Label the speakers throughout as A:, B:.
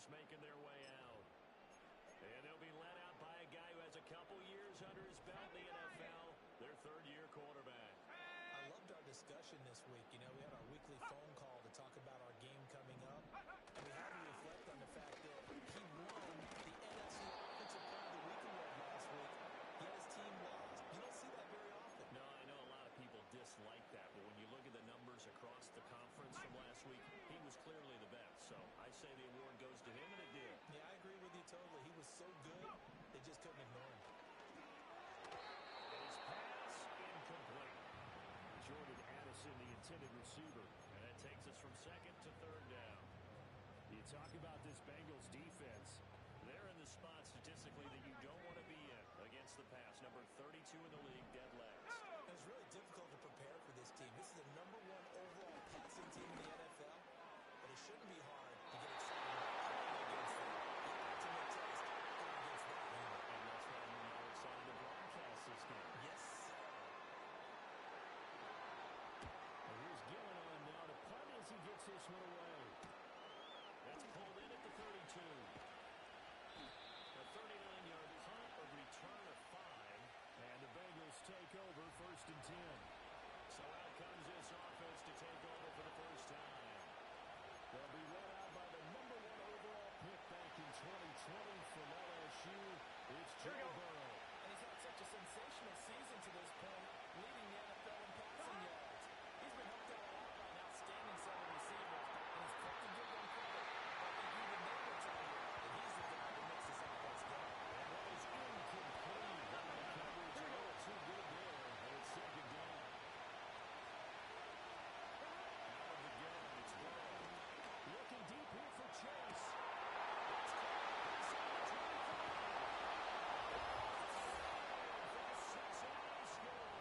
A: Bengals making their way out. And they'll be led out by a guy who has a couple years under his belt in the NFL, their third-year quarterback.
B: I loved our discussion this week. You know, we had our weekly phone call to talk about our game coming up, and we had to reflect on the fact that he won the NFC Offensive Player of the Week award last week, yet his team lost. You don't see that very often.
A: No, I know a lot of people dislike that, but when you look at the numbers across the conference from last week, he was clearly the best. So I say the award goes to him, and it did.
B: Yeah, I agree with you totally. He was so good, they just couldn't ignore him.
A: His pass incomplete. Jordan Addison, the intended receiver. And that takes us from second to third down.
C: You talk about this Bengals defense.
A: They're in the spot statistically that you don't want to be in against the pass. Number 32 in the league, dead last.
B: It's really difficult to prepare for this team. This is the #1 overall passing team in the NFL, but it shouldn't be hard to get excited about playing against them. The ultimate test going against that unit.
A: And that's why we're now excited to broadcast this game.
B: Yes, sir.
C: And here's Gillen on now to punt as he gets this one away.
A: That's pulled in at the 32. A 39-yard punt, a return of 5.
C: And the Bengals take over 1st and 10.
A: So out comes this offense to take over for the first time.
C: They'll be led out by the #1 overall pick back in 2020 from LSU. It's Joe Burrow.
B: And he's had such a sensational season to this point, leading the NFL in passing yards. He's been helped out a lot by an outstanding set of receivers, and he's quick to give them credit. I think even they will tell you that he's the guy that makes this offense go.
C: And that is incomplete. The coverage a little too good there, and it's second down.
A: Out of the gun, it's Burrow.
C: Looking deep here for Chase.
A: It's caught inside the 25. For the Cincinnati score.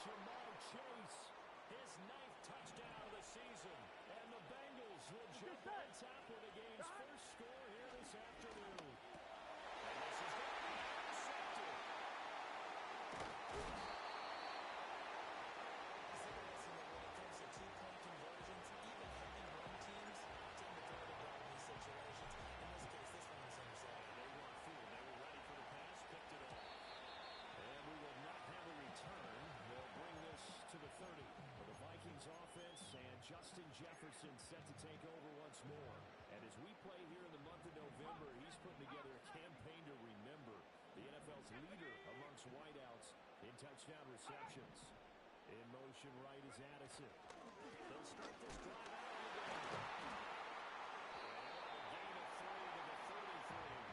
C: Jamar Chase.
A: His 9th touchdown of the season.
C: And the Bengals will jump on top with the game's first score here this afternoon.
A: And this is going to be intercepted.
B: It's interesting that when it comes to two-point conversions, even heavy run teams tend to throw the ball in these situations. In this case, this one was intercepted.
A: They weren't fooled. They were ready for the pass, picked it off.
C: And we will not have a return. They'll bring this to the 30 for the Vikings offense, and Justin Jefferson set to take over once more. And as we play here in the month of November, he's putting together a campaign to remember, the NFL's leader amongst wideouts in touchdown receptions. In motion right is Addison.
A: They'll start this drive out on the game. A gain of 3 to the 33.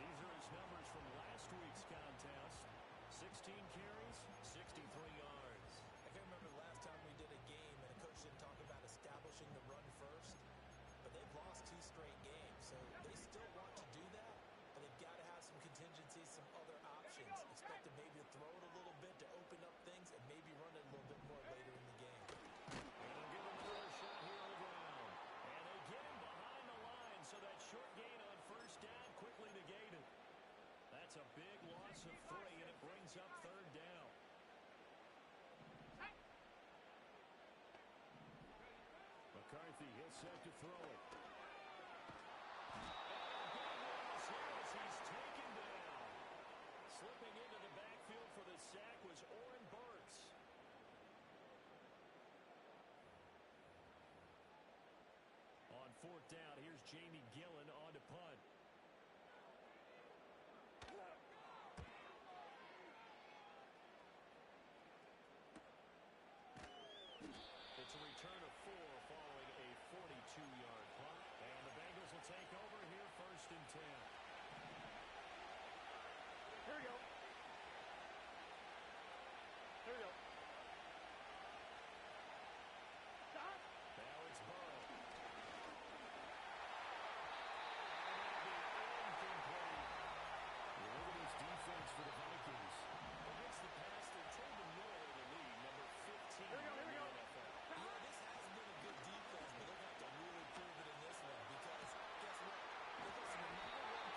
A: These are his numbers from last week's contest. 16 carries, 63 yards.
B: I can't remember the last time we did a game and a coach didn't talk about establishing the run first, but they've lost 2 straight games, so they still want to do that, but they've got to have some contingencies, some other options. Expect to maybe throw it a little bit to open up things and maybe run it a little bit more later in the game.
A: And they'll give him another shot here on the ground. And again behind the line, so that short gain on first down quickly negated. That's a big loss of 3, and it brings up 3rd down.
C: McCarthy, he'll set to throw it.
A: He's taken down. Slipping into the backfield for the sack was Oren Burks. On 4th down, here's Jamie Gillen on to punt. It's a return of 4 following a 42-yard punt. And the Bengals will take over here 1st and 10.
D: Here we go. Here we go. Stop.
A: Now it's Burrow.
C: Look at this defense for the Vikings.
A: Against the pass, they're told to middle of the league, number 15.
D: Here we go, here we go.
B: Yeah, this has been a good defense, but they're going to have to really prove it in this one because, guess what? They're facing the #1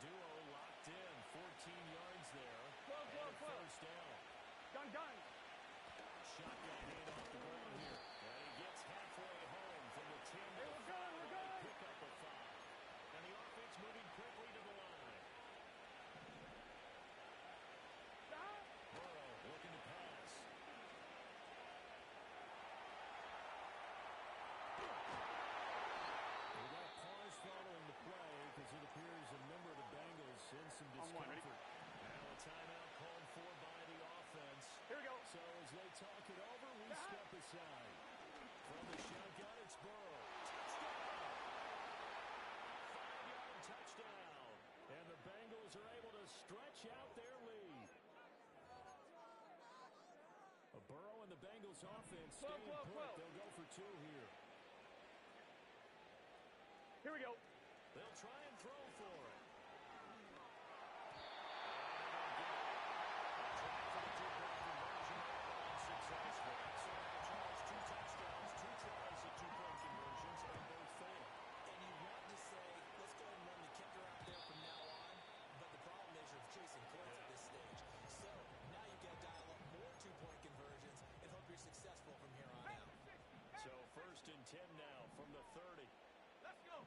C: duo locked in. 14 yards there.
D: Go, go,
C: And a
D: go.
C: first down.
D: Gun, gun.
C: Shotgun hand off the ball here. And he gets halfway home from the 10 to
D: Hey,
C: the
D: we're good,
C: 5.
D: we're good.
C: Pick up a 5. And the offense moving quickly to the line.
D: Stop.
C: Burrow looking to pass. We got pause following the play because it appears a member of the Bengals in some
D: On one, ready?
C: discomfort. Now a timeout called for by the offense.
D: Here we go.
C: So as they talk it over, we step aside. From the shotgun, it's Burrow. Touchdown! 5-yard touchdown. And the Bengals are able to stretch out their lead. Burrow and the Bengals offense staying put. They'll go for 2 here.
D: Here we go.
C: They'll try and throw for it. Successful. So now tries 2 touchdowns, 2 tries at 2-point conversions, and both fail.
B: And you want to say, let's go and run the kicker out there from now on. But the problem is you're chasing points at this stage. So now you got to dial up more 2-point conversions and hope you're successful from here on out.
C: So 1st and 10 now from the 30.
D: Let's go.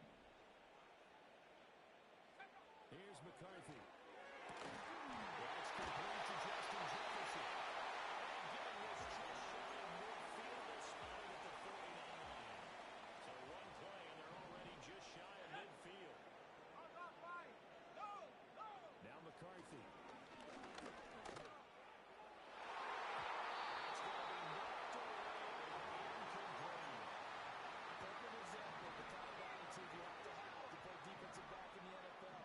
C: Here's McCarthy. That's complete to Justin Jefferson. Again, was just shy of midfield. They spotted at the 49 line. So 1 play, and they're already just shy of midfield. Now McCarthy. It's going to be knocked away and incomplete.
B: Perfect example of the kind of attitude you have to play defensive back in the NFL.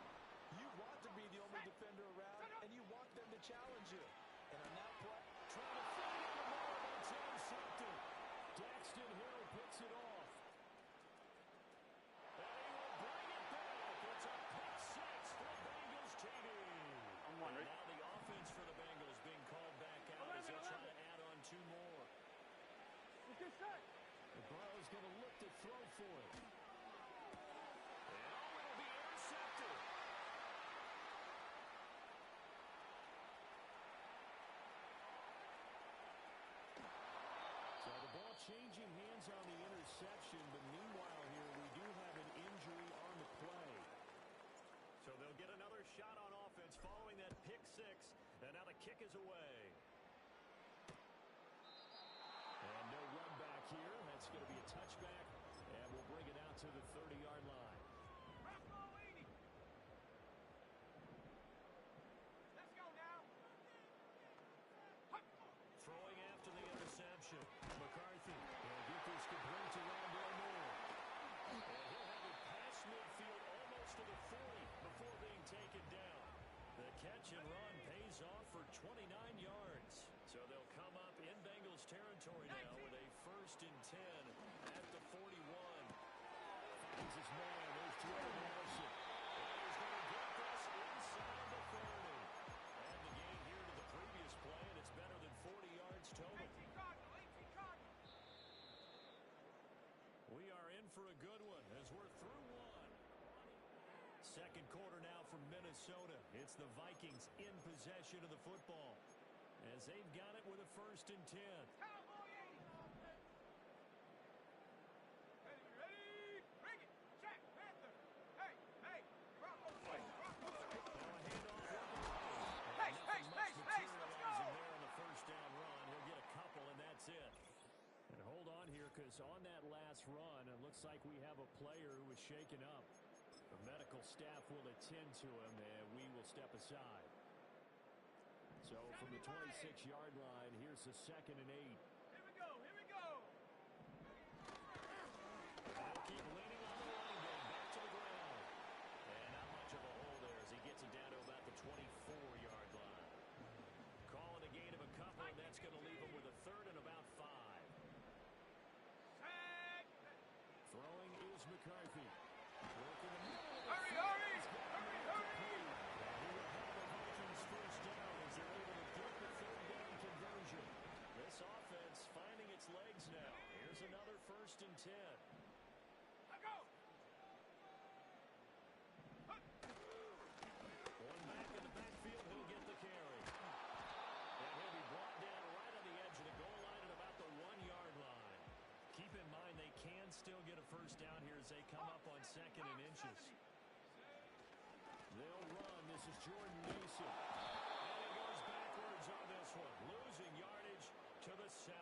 B: You want to be the only defender around, and you want them to challenge you. And on that play,
C: Trying to feed in the middle, but it's intercepted. Daxton Hill picks it off. And he will bring it back. It's a pick 6 for Bengals TD.
D: I'm one,
C: And
D: ready?
C: now the offense for the Bengals being called back out as they try to add on 2 more.
D: Let's get set.
C: And Burrow's going to look to throw for it. And it'll be intercepted. So the ball changing hands on the interception, but meanwhile here we do have an injury on the play. So they'll get another shot on offense following that pick 6, and now the kick is away. And no run back here. That's going to be a touchback, and we'll bring it out to the 30-yard line.
D: Let's go now.
C: Throwing after the interception. McCarthy will get this complete to Rondale Moore. And he'll have it past midfield almost to the 40 before being taken down. The catch and run pays off for 29 yards. So they'll come up in Bengals territory now with a 1st and 10 at the 41. Finds his man. There's Jordan Harrison. And he's going to get this inside the 30. And the gain here to the previous play, and it's better than 40 yards total. We are in for a good one as we're through 1. Second quarter now from Minnesota. It's the Vikings in possession of the football as they've got it with a 1st and 10. On that last run, it looks like we have a player who was shaken up. The medical staff will attend to him, and we will step aside. So from the 26-yard line, here's the 2nd and 8.
D: Here we go. Here we go.
C: They'll keep leaning on the running game back to the ground. And not much of a hole there as he gets it down to about the 24-yard line. Calling a gain of a couple, and that's going to leave him with a 3rd and about 5. Throwing is McCarthy. Working the middle of the
D: Hurry,
C: field.
D: hurry!
C: He's got it
D: Hurry, hurry!
C: complete. And he will have the Vikings first down as they're able to get the 3rd down conversion. This offense finding its legs now. Here's another 1st and 10.
D: Let go.
C: second and inches. They'll run. This is Jordan Mason. And he goes backwards on this one. Losing yardage to the 7.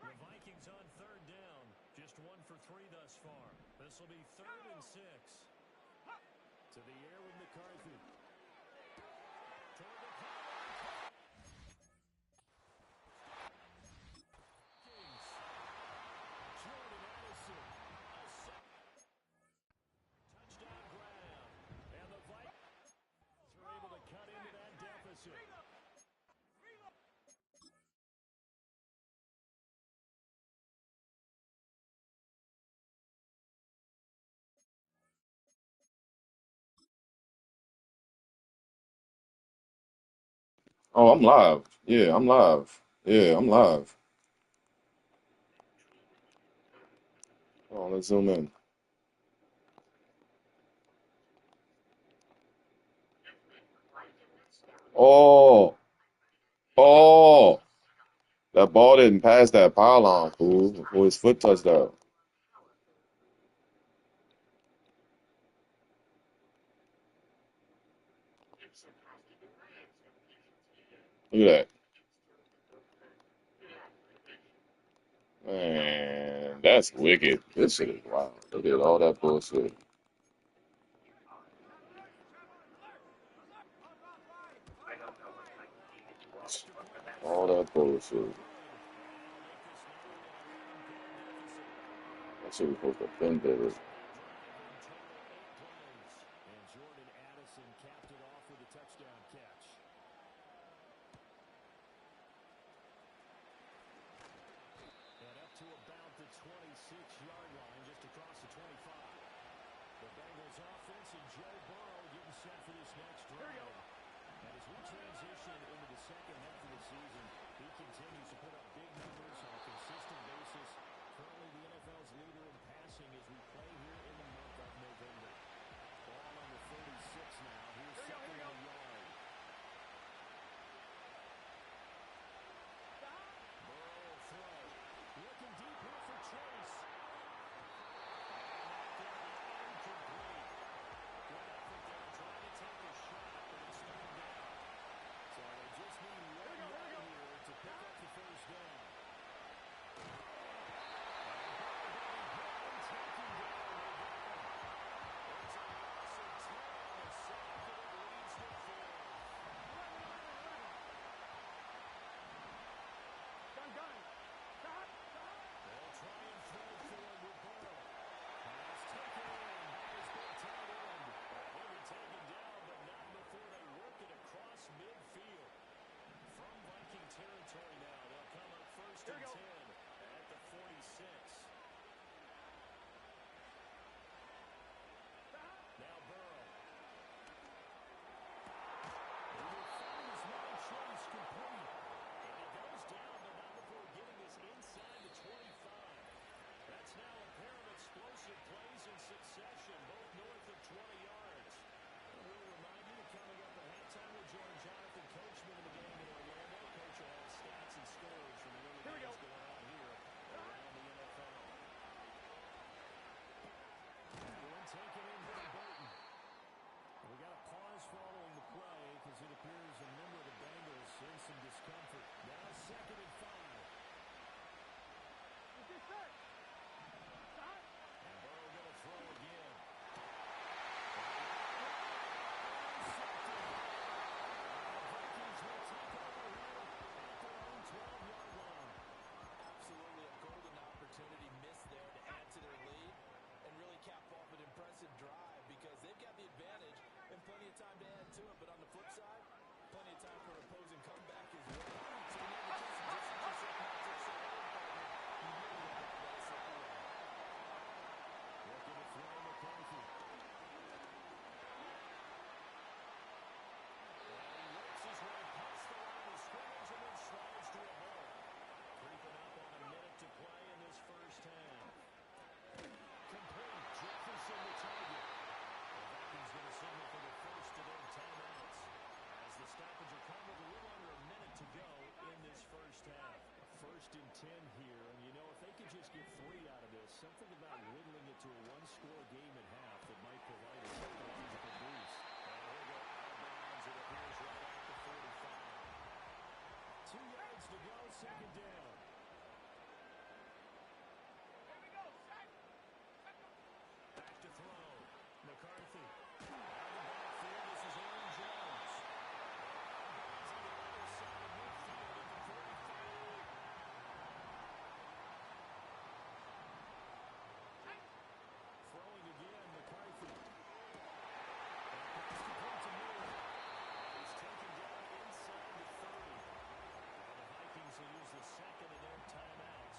C: The Vikings on third down. Just 1 for 3 thus far. This will be 3rd and 6. To the air with McCarthy. Toward the pylon. Jordan Addison. Touchdown grab. And the Vikings are able to cut into that deficit.
E: Oh, I'm live. Yeah, I'm live. Yeah, I'm live. Oh, let's zoom in. Oh, oh, that ball didn't pass that pylon, fool. Before his foot touched that. Look at that. Man, that's wicked. This shit is wild. Look at all that bullshit. All that bullshit. That shit was supposed to bend it.
C: And Jordan Addison capped it off with a touchdown catch. And up to about the 26-yard line, just across the 25. The Bengals offense and Joe Burrow getting set for this next drive. And as we transition into the second half of the season, he continues to put up big numbers on a consistent basis. Currently the NFL's leader in passing as we play here in the month of November. Ball on the 36 now. Here's second and a yard. Burrow will throw. Looking deep here for Chase. Incomplete. Good effort there trying to take a shot, but it's third down. So they just need 1 yard here to pick up the first down. Territory now. They'll come up first and 10 at the 46. Now Burrow. He will find his man Chase complete. And he goes down, but not before getting this inside the 25. That's now a pair of explosive plays in succession, both north of 20 yards. And we'll remind you, coming up at halftime, we'll join Jonathan Coachman in the game in Orlando. Coach will have stats and scores from the early games going on here around the NFL. Going taken in by Burton. We got a pause following the play because it appears a member of the Bengals in some discomfort. Now second and 5. And Burrow going to throw again.
B: Absolutely a golden opportunity missed there to add to their lead and really cap off an impressive drive because they've got the advantage and plenty of time to add to it. But on the flip side, plenty of time for an opposing comeback as well. So you never just yourself not just so early, partner. You really have to let us slip away.
C: Looking to throw McCarthy. And he works his way past the line of scrimmage and then slides to a ball. Creeping up on a minute to play in this first half. Complete. Jefferson the target. The Vikings going to signal for the first of their timeouts as the stoppage will come with a little under a minute to go in this first half. First and 10 here, and you know, if they could just get 3 out of this, something about whittling it to a one-score game at second down.
D: Here we go. Set.
C: Back to throw. McCarthy. Out of the backfield, this is Aaron Jones. To the other side of midfield at the 33. Throwing again, McCarthy. And pass complete to Moore. He's taken down inside the 30. And the Vikings will use the second of their timeouts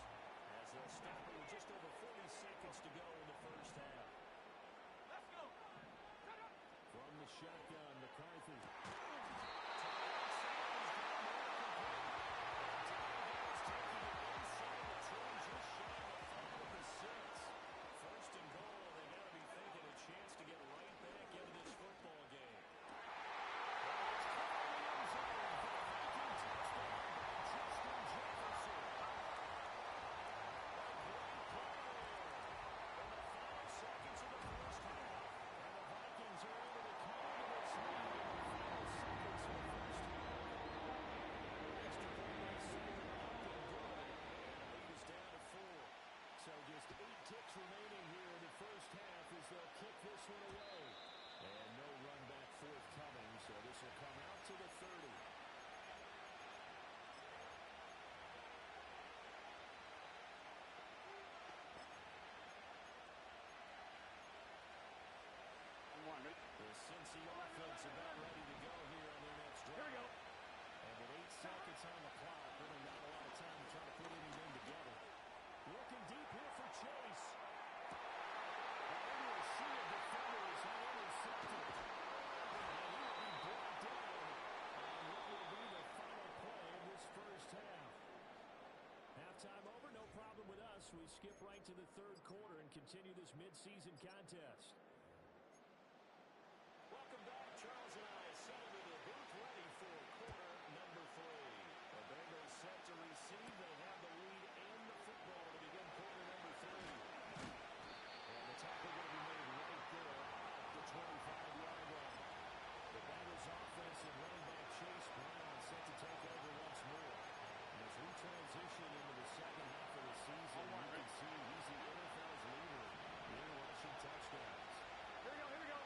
C: as they'll stop it with just over 40 seconds to go in the first half.
D: Let's go. Set up.
C: From the shotgun, McCarthy. First and goal, they got to be thinking a chance to get right back into this football game. It's caught in the end zone for a Viking touchdown by Justin Jefferson. A great play there in the final seconds of the first half. And the Vikings are able to come into this lead in the final seconds of the first half. Extra point by Sewell up and good. And the lead is down to 4. So just 8 ticks remaining here in the first half as they'll kick this one away. And no run back forthcoming, so this will come out to the 30.
D: I'm one. Ready?
C: The Cincy offense about ready to go here on their next drive.
D: Here we go.
C: And with 8 seconds on the clock, really not a lot of time to try to put anything together. Looking deep here for Chase. Into a sea of defenders and intercepted. And he will be brought down on what will be the final play of this first half. Halftime over, no problem with us. We skip right to the third quarter and continue this midseason contest. Welcome back. Charles and I settled in the booth ready for quarter number 3. The Bengals set to receive. They have the lead and the football to begin quarter number 3. And the tackle going to be made right there at the 25-yard line. The Bengals offense and running back Chase Brown set to take over once more. And as we transition into the second half of the season, you can see he's the NFL's leader in rushing touchdowns.
D: Here we go. Here we go.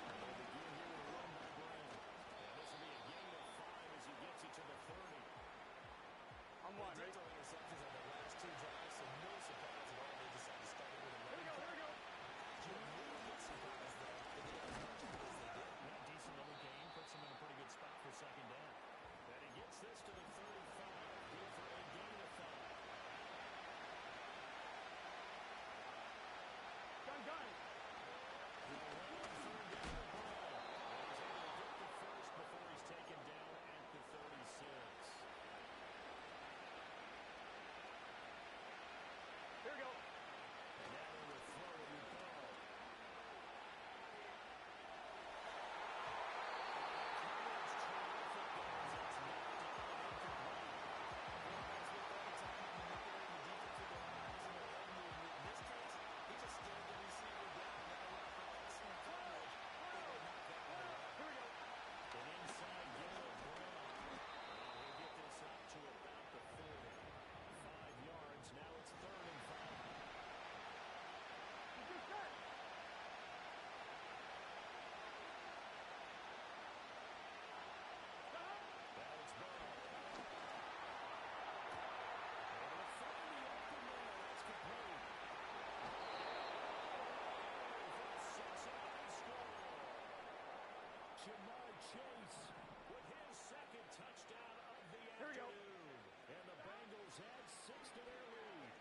C: And they'll begin here with a run by Brown. And this will be a gain of 5 as he gets it to the 30.
D: I'm one.
B: They
D: Ready?
B: did throw interceptions on the last 2 drives, so no surprise at all they decided to start it with a
D: Here we go. Here we go.
B: Genuinely surprised, though, that they got as much of it as they did.
C: Yeah, decent little gain. Puts him in a pretty good spot for second down. And he gets this to the 35. Good for a gain of 5.
D: Gun, gun.
C: They'll run on third down to Brown. And he's able to get the first before he's taken down at the 36.
D: Here we go.
C: And now they will throw it with Bell. Chase with his second touchdown of the afternoon. And the Bengals add 6 to their lead.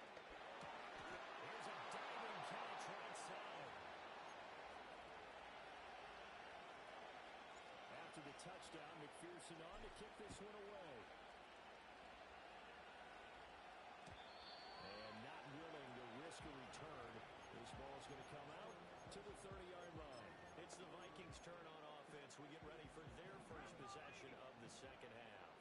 C: Here's a diving catch right side. After the touchdown, McPherson on to kick this one away. And not willing to risk a return. This ball is going to come out to the 30-yard line. It's the Vikings' turn on offense. We get ready for their first possession of the second half.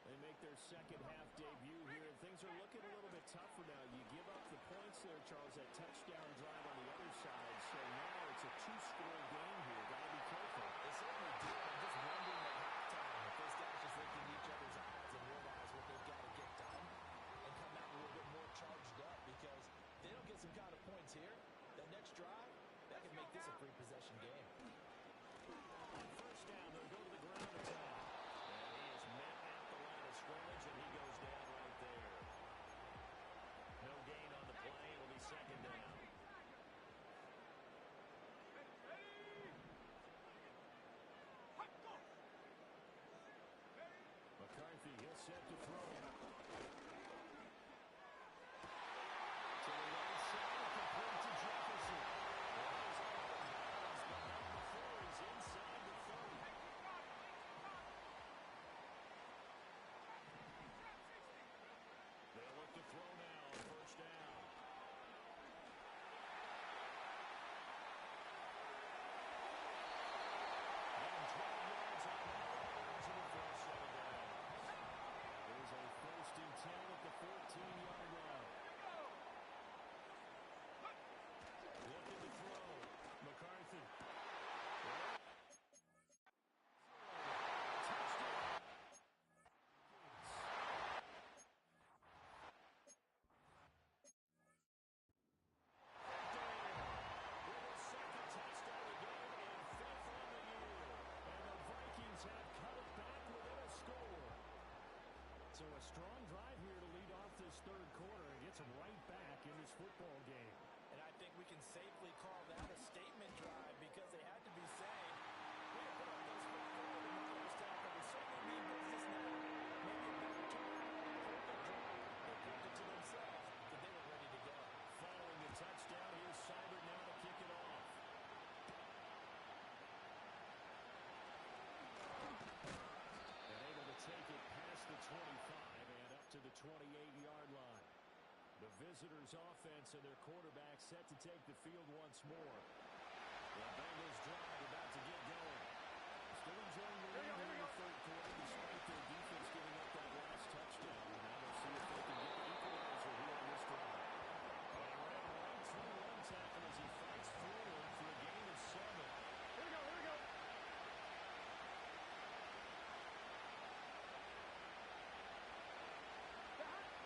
C: They make their second half debut here, and things are looking a little bit tougher now. You give up the points there, Charles, that touchdown drive on the other side. So now it's a 2-score game here. Got to be careful.
B: They certainly do. I'm just wondering at halftime if those guys just looked in each other's eyes and realized what
C: football game.
B: And I think we can safely call that a statement drive because they had to be saying, we didn't put up those 4 forward in the first half, but we certainly mean business now. Maybe a better term for a good drive. They proved it to themselves that they were ready to go.
C: Following the touchdown, here's Seibert now to kick it off. And able to take it past the 25 and up to the 28-yard line. The visitors' offense and their quarterback set to take the field once more. The Bengals drive about to get going. Still enjoying the lead in the third quarter despite their defense giving up that last touchdown. And now they'll see if they can get the equalizer here on this drive. And he ran right through one tackle as he fights forward for a gain of 7.
D: Here we go, here we go.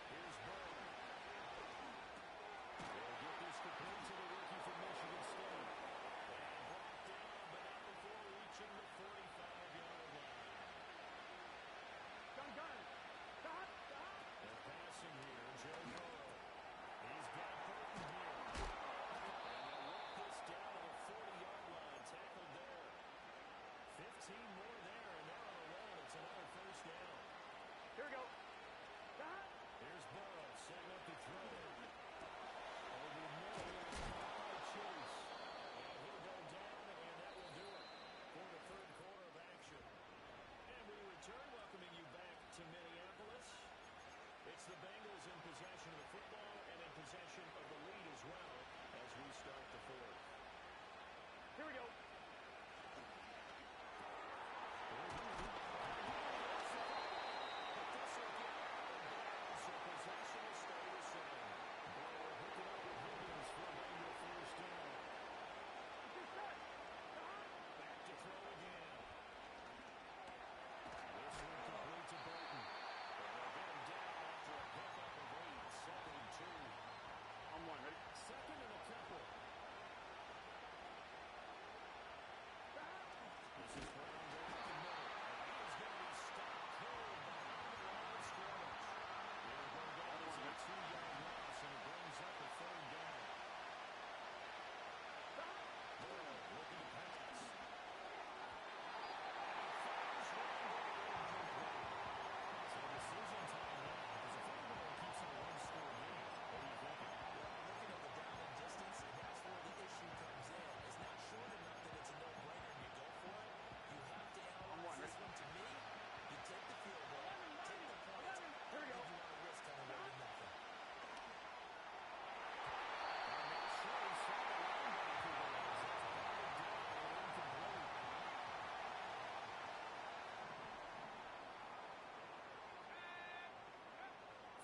C: Here's Burrow. They'll get this complete to the rookie from Michigan State. And brought down, but not before reaching the 45-yard line.
D: Gun, gun. Stop, stop.
C: They're passing here, Joe Burrow. He's got Burton here. And they'll work this down to the 40-yard line, tackled there. 15 more there, and they're on a roll. It's another first down.
D: Here we go. Stop.
C: Here's Burrow, setting up to throw. Over the middle, caught by Chase. And he'll go down, and that will do it for the third quarter of action. And we return, welcoming you back to Minneapolis. It's the Bengals in possession of the football and in possession of the lead as well as we start the fourth.
D: Here we go.
C: So possession will stay the same. Burrow hooking up with Higgins for a Bengal first down.
D: Get set. Stop.
C: Back to throw again. This one complete to Burton. And they'll get him down after a pickup of 8, 2nd and 2.
D: On one, ready?
C: Second and a couple.
D: Stop.
C: This is Brown going up the middle. And he is going to be stopped cold behind the line of scrimmage. It'll go down as a 2-yard loss, and it brings up a third down.
D: Stop.
C: Burrow looking to pass. So decision time now, because if anybody keeps it a one-score game, what are you thinking?
B: Well, I'm looking at the down and distance, and that's where the issue comes in. It's not short enough that it's a no-brainer and you go for it. You have to analyze this one. To me, you take the field goal, take the points.
D: Here we go.
B: You want to risk on a way to nothing.
C: And that shows some of the linebacker there as it's batted down and incomplete.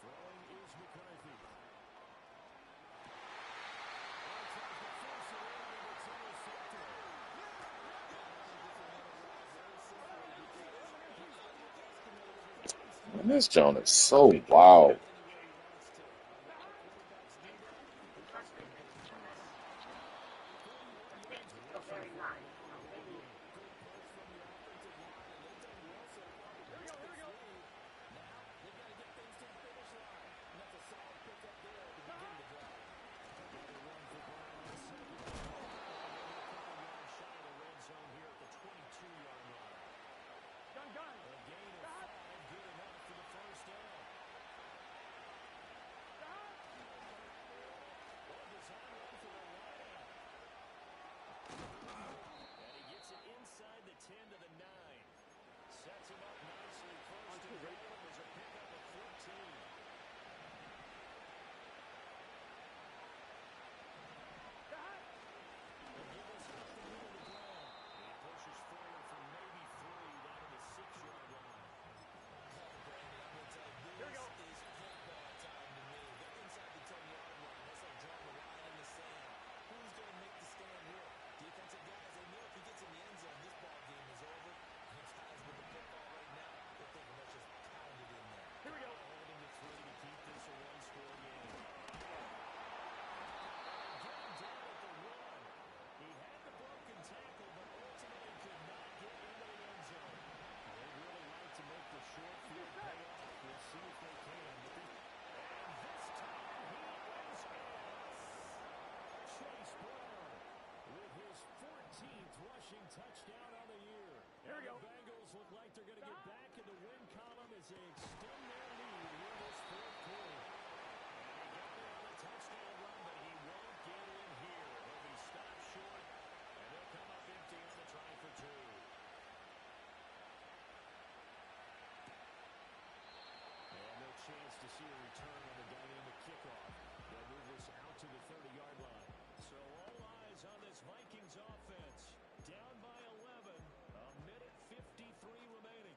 C: Throwing is McCarthy. And tries to force it in, and it's intercepted.
E: Man, this John is so wild.
D: Gun, gun.
C: A gain of
D: Stop.
C: 5, good enough for the first down.
D: Stop.
C: Well, design run for the wideout. And they extend their lead here this fourth quarter. And he got there on a touchdown run, but he won't get in here. He'll be stopped short, and they'll come up empty on the try for two. And no chance to see a return on the dynamic kickoff. They'll move this out to the 30-yard line. So all eyes on this Vikings offense. Down by 11, a minute 53 remaining.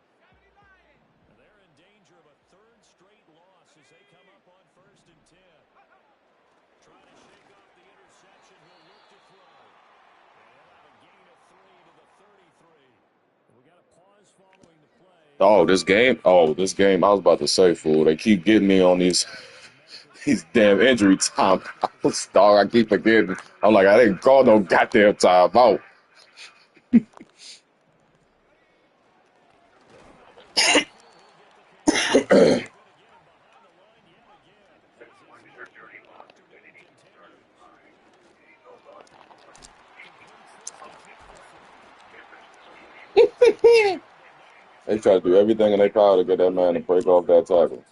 C: And they're in danger of a third straight loss as they come up on 1st and 10. Trying to shake off the interception. He'll look to throw. And he'll have a gain of 3 to the 33. And we got a pause following the play.
E: Oh, this game. I was about to say, fool. They keep getting me on these damn injury time. Dog, I keep forgetting. I'm like, I didn't call no goddamn time out. They try to do everything in their power to get that man to break off that tackle.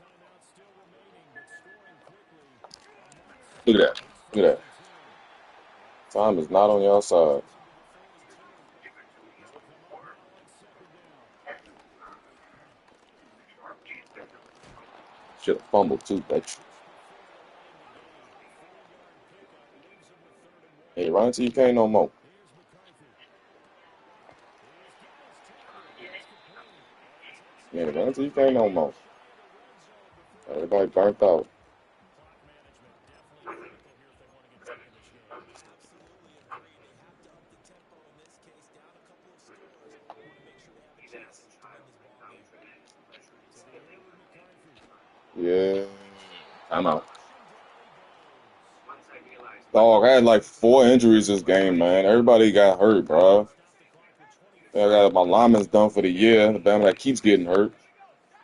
E: Look at that. Look at that. Time is not on your side. Should have fumbled too, bitch. Hey, run until you can't no more. Yeah, run until you can't no more. Everybody burnt out.
C: Clock management definitely critical here if they want to get back in this game.
B: Absolutely agree. They have to up the tempo in this case. Down a couple of scores. Want to make sure they have a chance to win this ball game.
C: To the air with McCarthy.
E: Yeah. I'm out. Dog, I had like 4 injuries this game, man. Everybody got hurt, bro. I got my lineman's done for the year. The band that keeps getting hurt.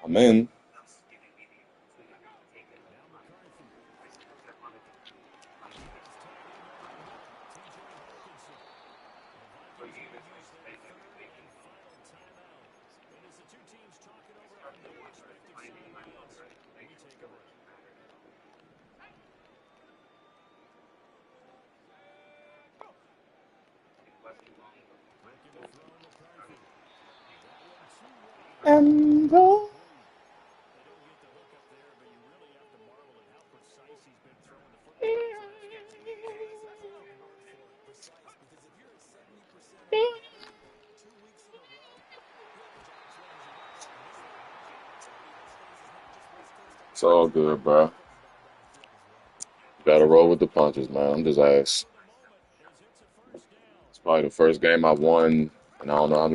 E: I'm in. And
C: They don't get the hook up there, but you really have to marvel at how precise he's been throwing the football these last couple of weeks.
B: That's a perfect word for it. Precise. Because if you're at 70% or better 2 weeks in a row, you have a job as long as you got that in this league, don't you? Everybody else faces not just West Coast
E: it's all
B: offenses,
E: good, bro.
B: putting the ball downfield as well.
E: Gotta roll with the punches, man. I'm just ass.
C: For the moment, as it's a first down.
E: It's probably the first game I won, and I don't know how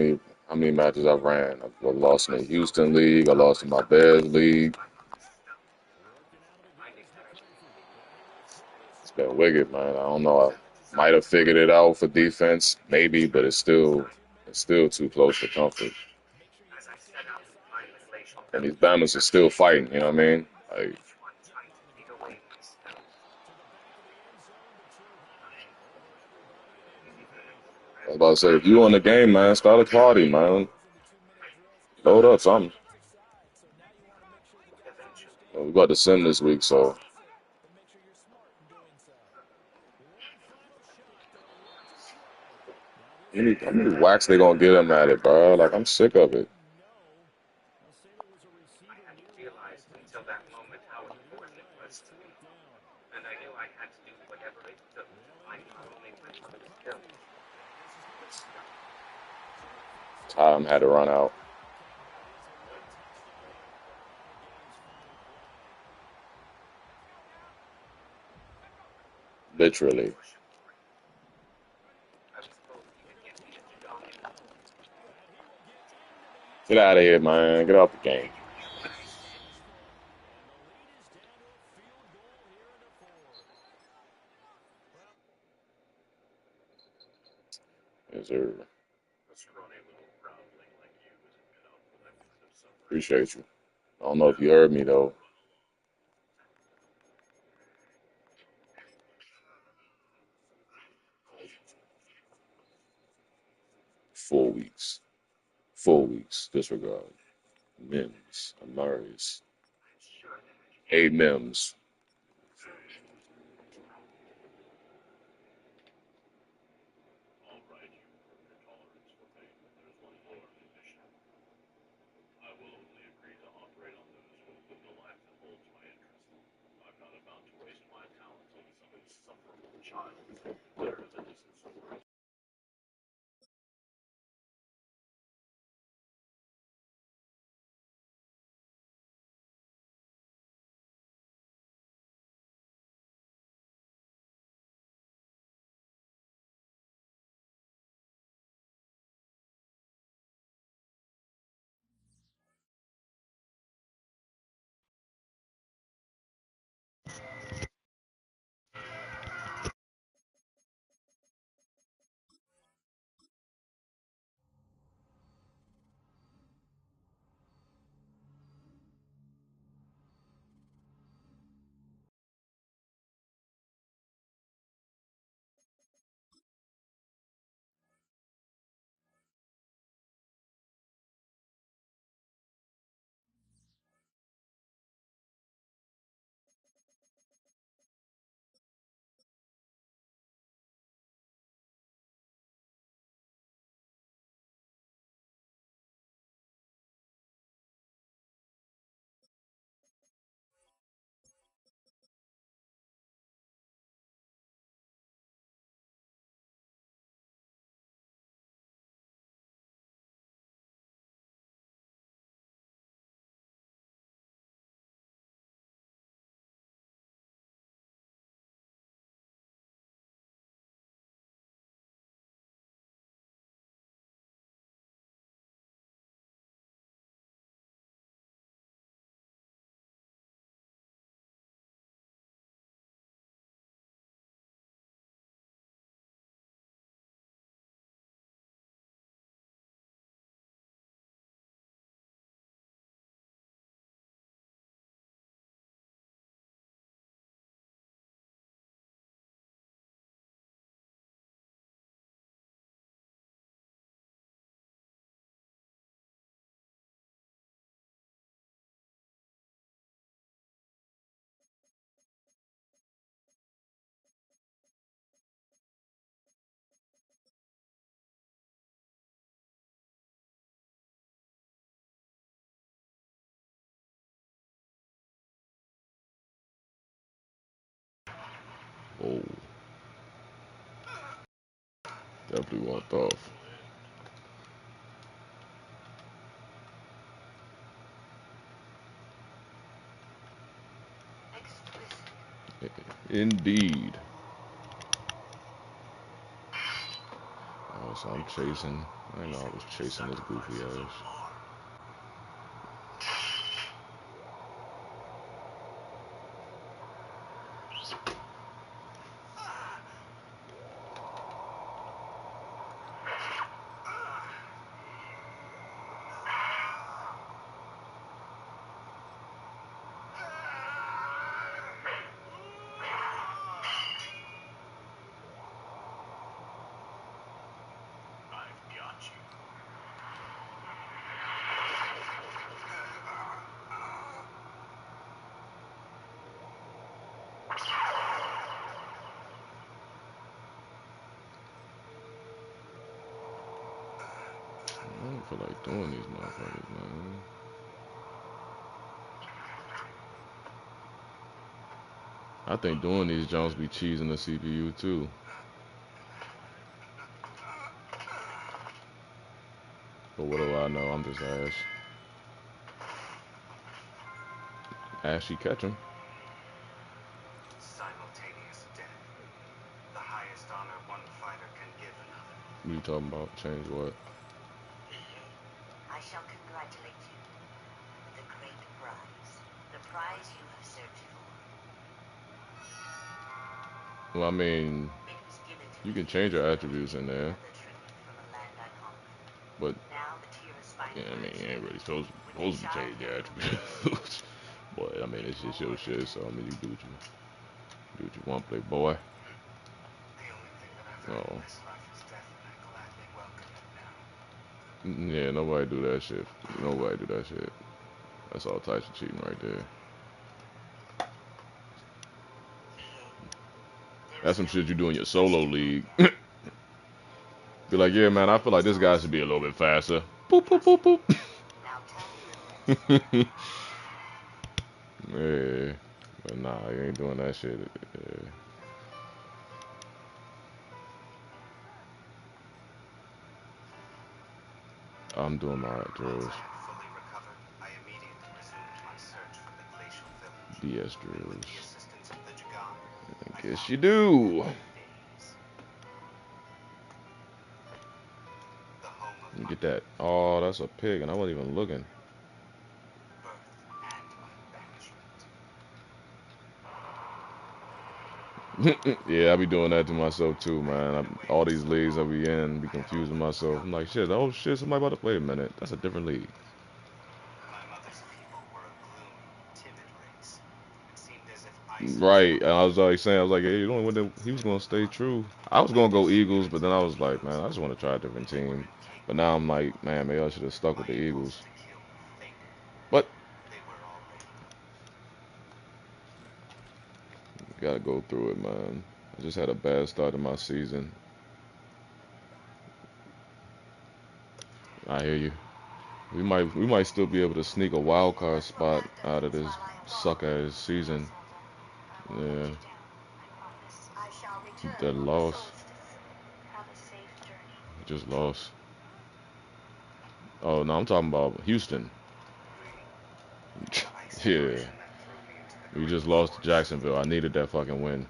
E: many matches I've ran. I lost in the Houston League. I lost in my Bears League.
C: Working out of the gun is McCarthy. And he will throw this
E: It's
C: one.
E: been wicked, man. I don't know. I might have figured it out for defense, maybe, but it's still too close for comfort.
B: Make sure you catch the end of assignments.
E: And these Bama's are still fighting. You know what I mean? Like,
B: Get him on the ground.
C: To the back of the end zone, but too high. Over everybody and incomplete.
E: I was about to say, if you on the game, man, start a party, man.
B: Goes into 2-minute drills
E: Load
B: on
E: up
B: the
E: something.
B: defensive side. So now you want to make sure the guys understand
E: We got the sim this week, so
B: assess it, but make sure you're smart in doing so.
C: One final shot. They'll look to throw. Now this
E: how
C: one.
E: many whacks they gonna get them at it, bro? Like, I'm sick of it.
C: No. I'll say there was a receiver nearby. Couldn't tell at this point, but either way, it's fourth down. They'll incomplete. Here's McCarthy.
E: Time had to run out.
C: That is a late touchdown on the game's final play.
E: Literally.
C: And he will get into the end
E: Get out of
C: zone.
E: here, man. Get off the game.
C: Successful. And the lead is down to a field goal here in the fourth.
E: Yes, sir. Appreciate you. I don't know if you heard me, though. 4 weeks. 4 weeks. Disregard. Mims, Amaris, A Mims. Oh, definitely walked off. Indeed. Oh, so I'm chasing. I know I was chasing this goofy ass. I don't feel like doing these motherfuckers, man. I think doing these jumps be cheesing the CPU too. But what do I know? I'm just Ash. Ashy catch him.
F: Simultaneous death. The highest honor one fighter can give another.
E: What are you talking about? Change what?
G: I shall congratulate you with a great prize. The prize you have searched for.
E: Well, I mean,
G: It was given to
E: you
G: me
E: can change your attributes in there,
G: another tribute from a land I conquered.
E: but
G: Now the tear is
E: yeah,
G: finally
E: I mean, you ain't really
G: with
E: supposed
G: the
E: to
G: child
E: change your attributes. But I mean, it's just your shit, so I mean, you do what you want, play boy.
F: The only thing that I've earned
E: Oh,
F: in this life is death, and I gladly welcome it now.
E: Yeah, nobody do that shit. Nobody do that shit. That's all types of cheating right there. That's some shit you do in your solo league. Be like, yeah, man, I feel like this guy should be a little bit faster. Boop, boop, boop, boop.
G: Now tell me the
E: Yeah, but nah, you ain't doing that shit. Yeah. I'm doing my
F: Once
E: drills,
F: I had fully recovered, I immediately resumed my search for the glacial village.
E: DS
F: And with
E: drills.
F: the assistance of the Jagan, I
E: Guess
F: found
E: you
F: it
E: do.
F: within days. The home of
E: You
F: my
E: get that. Oh, that's a pig, and I wasn't even looking.
F: birth and my banishment.
E: Yeah, I be doing that to myself too, man.
F: Been away
E: All
F: for
E: these
F: so
E: leagues I
F: long,
E: be in, be
F: I had
E: confusing
F: already
E: myself. I'm
F: forgotten
E: like,
F: my
E: shit, oh
F: name.
E: shit, somebody about to wait a minute. That's a different league.
F: My mother's people were a gloomy, timid race. It seemed as if I
E: Right. And
F: somehow
E: I was always saying, I was like,
F: had
E: hey, you know
F: been
E: what? He was gonna stay
F: mother.
E: true. I was
F: My
E: gonna go Eagles, but
F: disappearance
E: then I
F: left
E: was like, man,
F: heroes
E: I just want to try a different
F: they were
E: team. But
F: incapable
E: now
F: of
E: I'm like,
F: killing.
E: man, maybe I should have stuck with
F: My
E: the
F: impulse
E: Eagles.
F: to kill faded.
E: But
F: They were already.
E: gotta go through it, man. I just had a bad start to my season. I hear you. We might still be able to sneak a wild card
G: That's what
E: spot
G: Magda
E: out of
G: thinks
E: this
G: while I am
E: suck
G: gone.
E: ass season.
G: Zelda, I won't let
E: Yeah,
G: you down. I promise. I shall
E: that
G: return on the
E: loss.
G: solstice. Have a safe journey.
E: Just lost. Oh no, I'm talking about Houston.
F: Greeting. The icy
E: Yeah,
F: ocean that threw me into the
E: we
F: great
E: just lost to
F: forest.
E: Jacksonville. I needed that fucking win.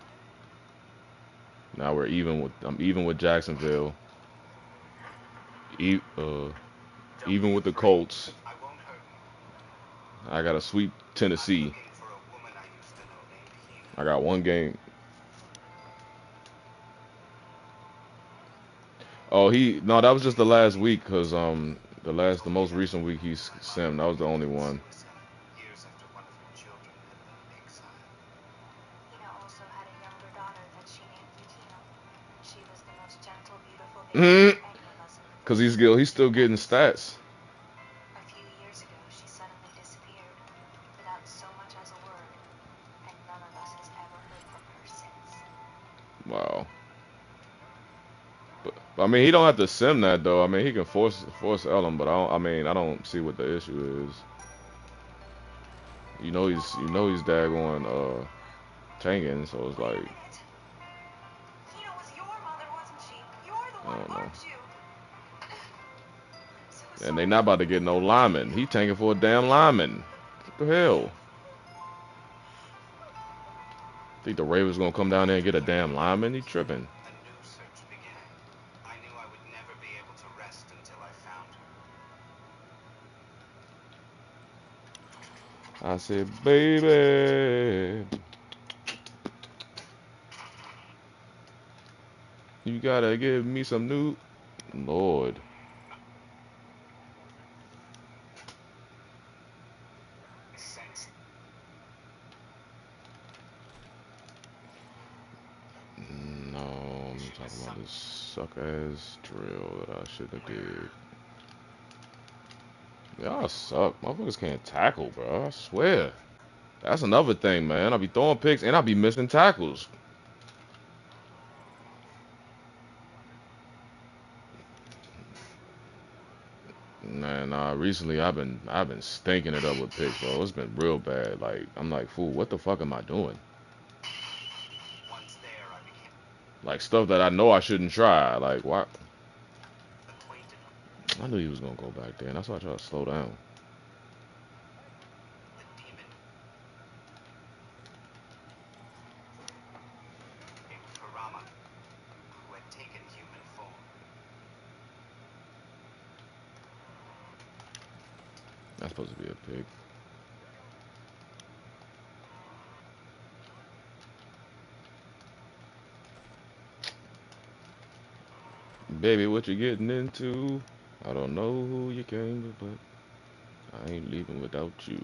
E: Now we're even with. I'm even with Jacksonville. E- uh,
F: Don't
E: even
F: be
E: with the
F: afraid.
E: Colts.
F: I won't hurt you.
E: I got to sweep
F: I'm
E: Tennessee.
F: looking for a woman I used to know named Hina.
E: I got one game. Oh, no, that was just the last week, cause the
F: Told me
E: most
F: that
E: recent week he's
F: my mother
E: sim. That was the only
F: committed
E: one.
F: suicide years after one of her children had been exiled.
G: Hina also had a younger daughter that she named Yukino. She was the most gentle, beautiful baby
E: Mm,
G: that any of us ever
E: cause
G: knew.
E: he's still getting stats.
G: A few years ago, she suddenly disappeared, without so much as a word, and none of us has ever heard from her since.
E: Wow. But I mean, he don't have to sim that though. I mean, he can force Ellen, but I don't see what the issue is. You know he's daggone tanking, so it's
G: Wait a
E: like
G: minute! Hina was your mother, wasn't she? You're the
E: I
G: one,
E: don't know.
G: aren't you? I'm so
E: And they
G: sorry.
E: not about to get no lineman. He tanking for a damn lineman. What the hell? Think the Ravens gonna come down there and get a damn lineman? He tripping.
F: A new search began. I knew I would never be able to rest until I found her.
E: I said, baby, you gotta give me some new. Lord,
F: Sense.
E: no, I'm
F: She was
E: talking about
F: some.
E: this suck ass drill that I should have did. Y'all suck. Motherfuckers can't tackle, bro. I swear. That's another thing, man. I be throwing picks and I be missing tackles. Man, nah, recently I've been stinking it up with picks, bro. It's been real bad. Like I'm like, fool, what the fuck am I doing?
F: Once there, I became
E: Like stuff that I know I shouldn't try. Like why?
F: acquainted
E: I knew he was gonna go back there, and that's why I tried to slow down.
F: with the demon named Karama, who had taken human form.
E: That's supposed to be a pick. Baby, what you getting into? I don't know who you came with, but I ain't leaving without you.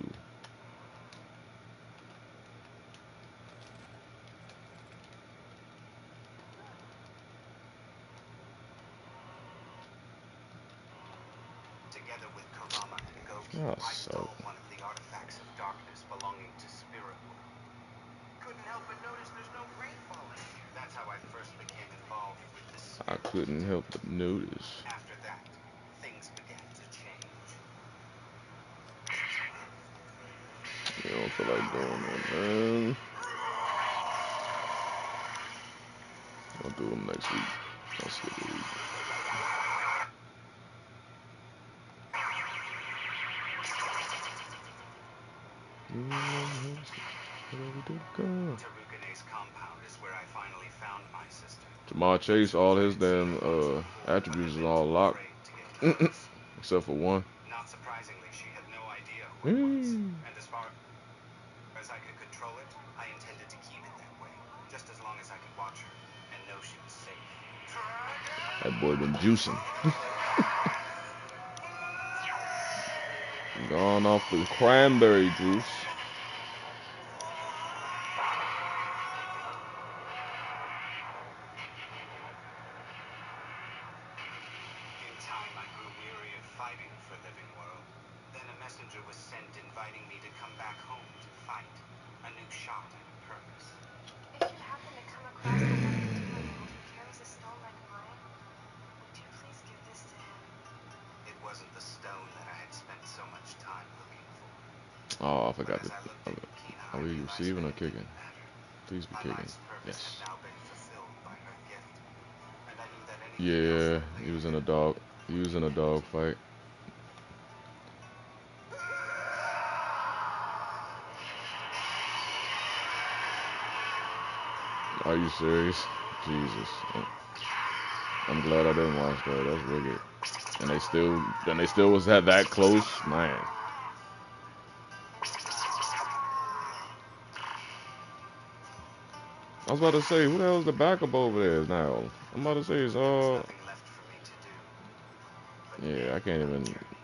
F: together with Kurama and Goki,
E: Oh,
F: I
E: so.
F: stole one of the artifacts of darkness belonging to Spirit World. Couldn't help but notice there's no rainfall in here. That's how I first became involved with this.
E: I couldn't help but notice.
F: After that, things began to change.
E: You don't feel like doing that, man. I'll do them next week. I'll skip a week.
F: Tarugane's compound is where I finally found my sister.
E: Jamar Chase, all his damn attributes is all locked. Except for one.
F: Not surprisingly, she had no idea who it was. And as far as I could control it, I intended to keep it that way. Just as long as I could watch her and know she was safe.
E: That boy been juicing. Gone off the cranberry juice.
F: In time, I grew weary of fighting for Living World. Then a messenger was sent inviting me to come back home to fight. A new shot at a purpose.
G: If you happen to come across someone in Demon World who carries a stone like mine, would you please give this to him?
F: It wasn't the stone that I had spent so much time looking for.
E: Oh, I forgot
F: But
E: to.
F: as I looked into Kina,
E: Are
F: I
E: we
F: realized
E: receiving or
F: that it
E: kicking?
F: didn't matter.
E: Please be
F: My
E: kicking.
F: life's purpose
E: Yes.
F: had now been fulfilled by her gift. And I knew that anything else
E: Yeah,
F: that lay
E: he was in a
F: ahead
E: dog. He was in a dog fight. Are you serious? Jesus. I'm glad I didn't watch that. That's wicked. And they still was that close, man. I was about to say, who the hell's the backup over there now? I'm about to say it's
F: There was nothing left for me to do. But
E: yeah, I
F: end
E: can't
F: my
E: even.
F: journey.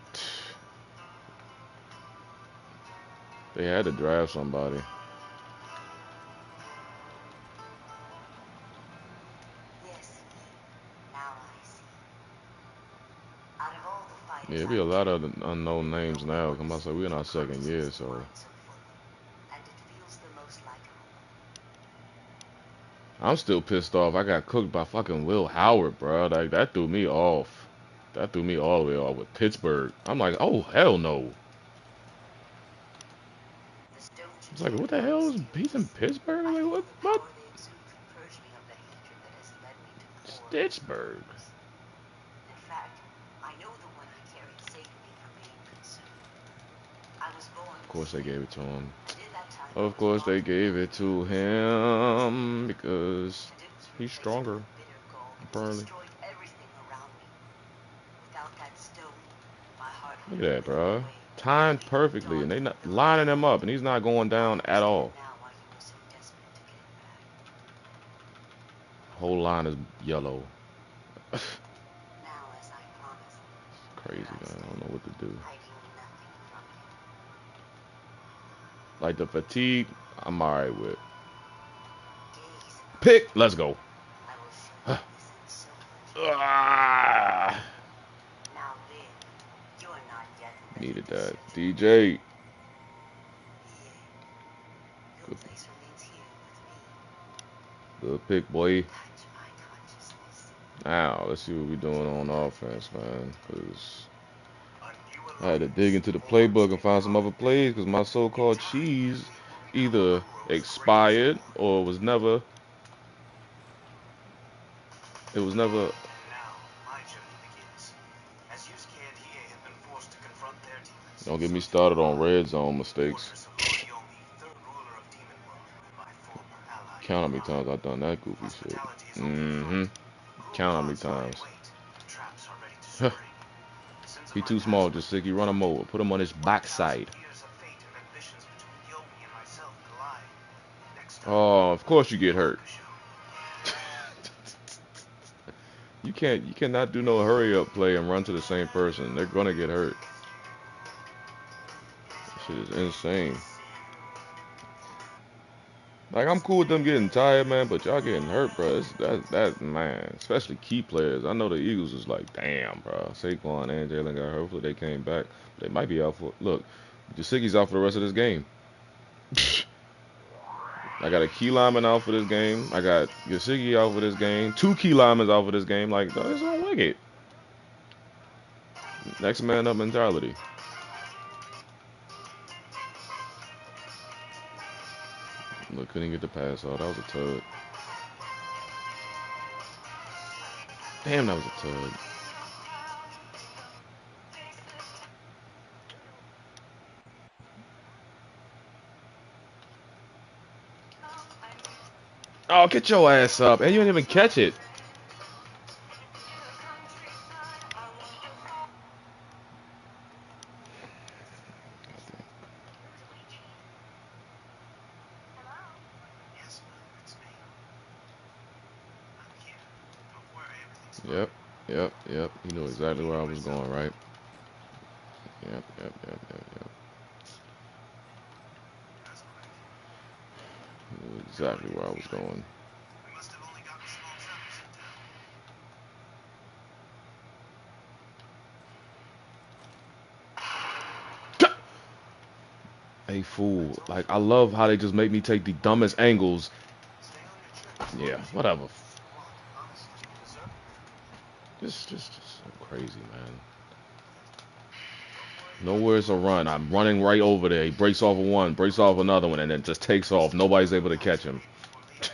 E: They had to draft somebody.
H: Yes, now I see. Out of all the fighters
E: Yeah, it'd be a
H: I've
E: lot of
H: trained,
E: unknown names
H: no
E: now.
H: one
E: I'm about to say
H: seems
E: we're in
H: to
E: our second year,
H: accomplish the
E: so
H: mind so fully, and it feels the most like home.
E: I'm still pissed off. I got cooked by fucking Will Howard, bro. Like that threw me off. That threw me all the way off with Pittsburgh. I'm like, oh hell no.
H: The stones you
E: It's like,
H: take
E: what the
H: are
E: hell is he's in
H: mysterious.
E: Pittsburgh?
H: I
E: Like
H: feel
E: what?
H: the
E: What?
H: power they exude purge me of the hatred that has led me to war with
E: Pittsburgh.
H: Bengals. In fact, I know the one I carried saved me from being consumed. I was born
E: Of
H: with
E: course they gave
H: Spirit,
E: it to him.
H: and in that time I
E: Of
H: was
E: course
H: brought
E: they
H: to
E: gave
H: know
E: it
H: the
E: to
H: deepest darkness.
E: him because
H: And it was
E: he's
H: replaced
E: stronger,
H: with bitter gall that has
E: apparently.
H: destroyed everything around me. Without that stone, my heart
E: Look
H: would
E: at
H: have
E: that,
H: withered
E: bro.
H: away,
E: Timed
H: leaving me
E: perfectly, and they
H: daunted
E: not
H: with the
E: lining him
H: unknown.
E: up, and he's not going
H: I
E: down at
H: understand
E: all.
H: now why you were so desperate to get it back.
E: Whole line is yellow.
H: Now, as I promised,
E: Crazy,
H: here I
E: man. I
H: stand,
E: don't know what to do.
H: hiding nothing from you.
E: Like the fatigue, I'm alright with.
H: Gaze in my
E: Pick. Let's
H: eyes.
E: go.
H: I will show you this in so much more.
E: Ah,
H: Now live. You are not yet ready
E: needed
H: to
E: that.
H: search for me.
E: DJ.
H: Yet, your
E: Good,
H: place remains here with me.
E: good pick, boy.
H: Touch my consciousness.
E: Now, let's see what we doing on offense, man. Because
F: A new
E: I had to dig
F: alliance
E: into the
F: forged
E: playbook and
F: in
E: find some other
F: common
E: plays
F: pain.
E: because my
F: In
E: so-called
F: time,
E: cheese
F: we will become
E: either
F: Okuro's greatest
E: expired
F: ally.
E: or it was never.
F: Now, my journey begins. As Yusuke and Hiei have been forced to confront their demons,
E: Don't get
F: so
E: me
F: too
E: started
F: will
E: on
F: I.
E: red zone
F: The
E: mistakes.
F: orders of Lord Yomi, third ruler of Demon World, and my former ally
E: Count how many
F: Kurama.
E: times I've done that goofy shit.
F: Hospitality is only a front. Cruel
E: Count how many
F: gods lie in
E: times.
F: wait. Traps are ready to spring. Sins of
E: He
F: my
E: too small,
F: past
E: just
F: must
E: sick.
F: be
E: He run him over.
F: forgiven.
E: Put him on his
F: 1,000
E: backside.
F: years of fate and ambitions between Yomi and myself collide. Next time,
E: Oh, of course you
F: Yu
E: get hurt.
F: Hakusho.
E: You cannot do no hurry up play and run to the same person. They're gonna get hurt. That shit is insane. Like, I'm cool with them getting tired, man, but y'all getting hurt, bro. That man, especially key players. I know the Eagles is like, damn, bro. Saquon and Jalen got hurt. Hopefully they came back. They might be out for. Look, Gesicki's out for the rest of this game. I got a key lineman out for this game. I got Gesicki out for this game. 2 key linemen out for this game. Like, it's on wicked. Next man up mentality. Look, couldn't get the pass off. That was a tug. Damn, that was a tug. Oh, get your ass up. And you didn't even catch it.
F: Yes, Mother, it's me. I'm here. Don't worry, everything's fine.
E: Yep. You knew exactly where I was going, right? Yep.
F: That's great.
E: You knew exactly where I was going.
F: We must have only gotten small samples of down.
E: Hey, fool. Like, I love how they just make me take the dumbest angles.
F: Stay on your trip.
E: Yeah, whatever.
F: For what? Honestly, you deserve it.
E: Just so crazy, man.
F: Don't worry.
E: Nowhere's a run. I'm running right over there. He breaks off one, breaks off another one, and then just takes off. Nobody's able to catch him.
F: Before leaving,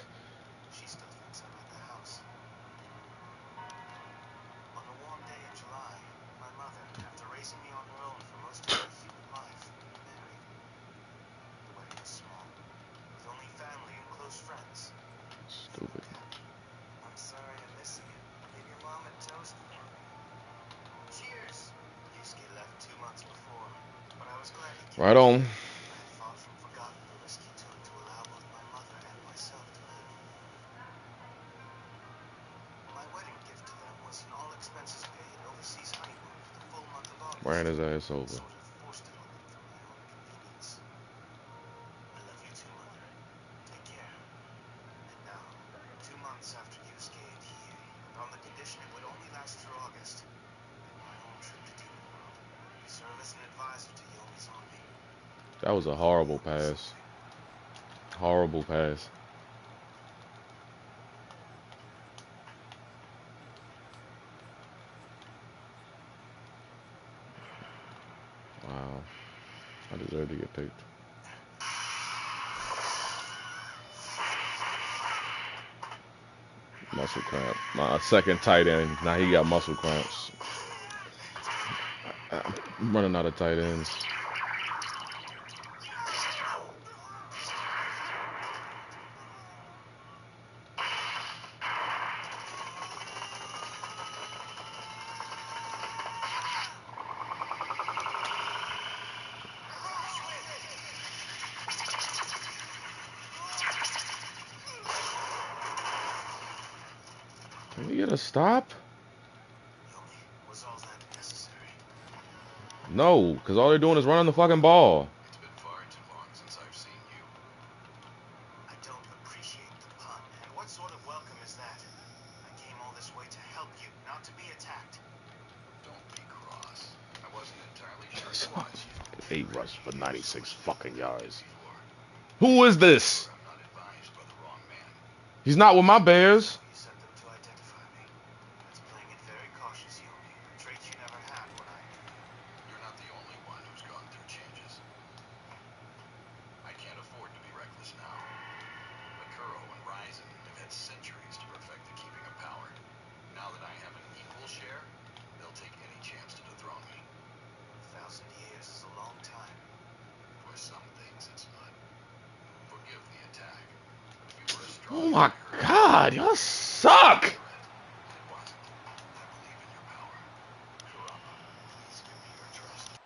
F: she still thinks I'm at the house. On a warm day in July, my mother, after raising me on her own for most of my human life, married. The wedding was small, with only family and close friends.
E: Stupid.
F: I'm sorry I'm missing it. Maybe your mom had toast for me. Cheers! Yusuke left 2 months before, but I was glad he came.
E: Right on.
F: I had far from forgotten the risk he took to allow both my mother and myself to live. My wedding gift to them was an all-expenses paid overseas honeymoon for the full month of August.
E: Ran his ass over.
F: Sort of forced it on them for my own convenience. I love you too, Mother. Take care. And now, 2 months after Yusuke and Hiei, and on the condition it would only last through August, and my own trip to Demon World, serve as an advisor to Yomi's army.
E: That was a horrible pass. Horrible pass. Wow. I deserve to get picked. Muscle cramp. My second tight end. Now he got muscle cramps. I'm running out of tight ends. Can we get a stop?
F: Yomi, was all that necessary?
E: No, because all they're doing is running the fucking ball.
F: It's been far too long since I've seen you. I don't appreciate the pun. And what sort of welcome is that? I came all this way to help you, not to be attacked. Don't be cross. I wasn't entirely sure it was you.
E: 8 rushes for 96 fucking yards. Who is this?
F: I'm not advised by the wrong man.
E: He's not with my Bears.
F: You sent them to identify me. That's playing it very cautious, Yomi. A trait you never had when I... You're not the only one who's gone through changes. I can't afford to be reckless now. Akuro and Ryzen have had centuries to perfect the keeping of power. Now that I have an equal share, they'll take any chance to dethrone me. 1,000 years is a long time. For some things, it's not. Forgive the attack. If you were a strong
E: Oh my God, y'all suck.
F: It wasn't. I believe in your power. Kurama, please give me your trust.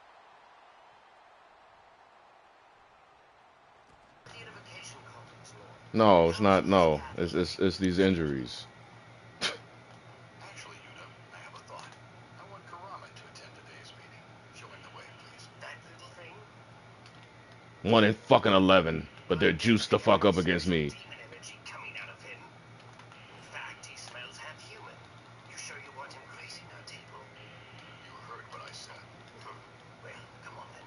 F: The unification complex, Lord.
E: No, it's not. No, it's these injuries.
F: Actually, Yuta, I have a thought. I want Kurama to attend today's meeting. Show him the way, please. That little thing?
E: 1 in fucking 11. but they're juiced the fuck up against me.
F: Demon energy coming out of him. In fact, he smells half human. You sure you want him gracing our table?
I: You heard what I said.
F: Well, come on then.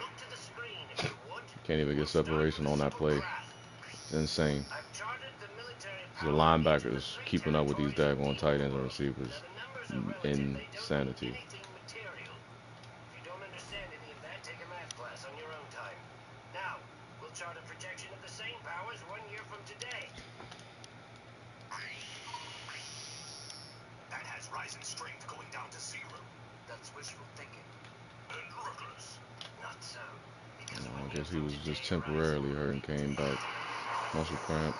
F: Look to the screen if you would.
E: Can't even get separation on that play. It's insane.
F: I've charted the military
E: The linebackers keeping up with these daggone tight ends and receivers.
F: Now, the numbers are relative. They don't
E: Insanity.
F: mean anything material. If you don't understand any of that, take a math class on your own time. Now, we'll chart a projection of the same powers 1 year from today.
I: That has rising strength going down to 0.
F: That's wishful thinking.
I: And reckless.
F: Not so. Because
E: I
F: 1 year
E: guess he
F: from
E: was
F: today,
E: just temporarily hurt and came back. Muscle cramp.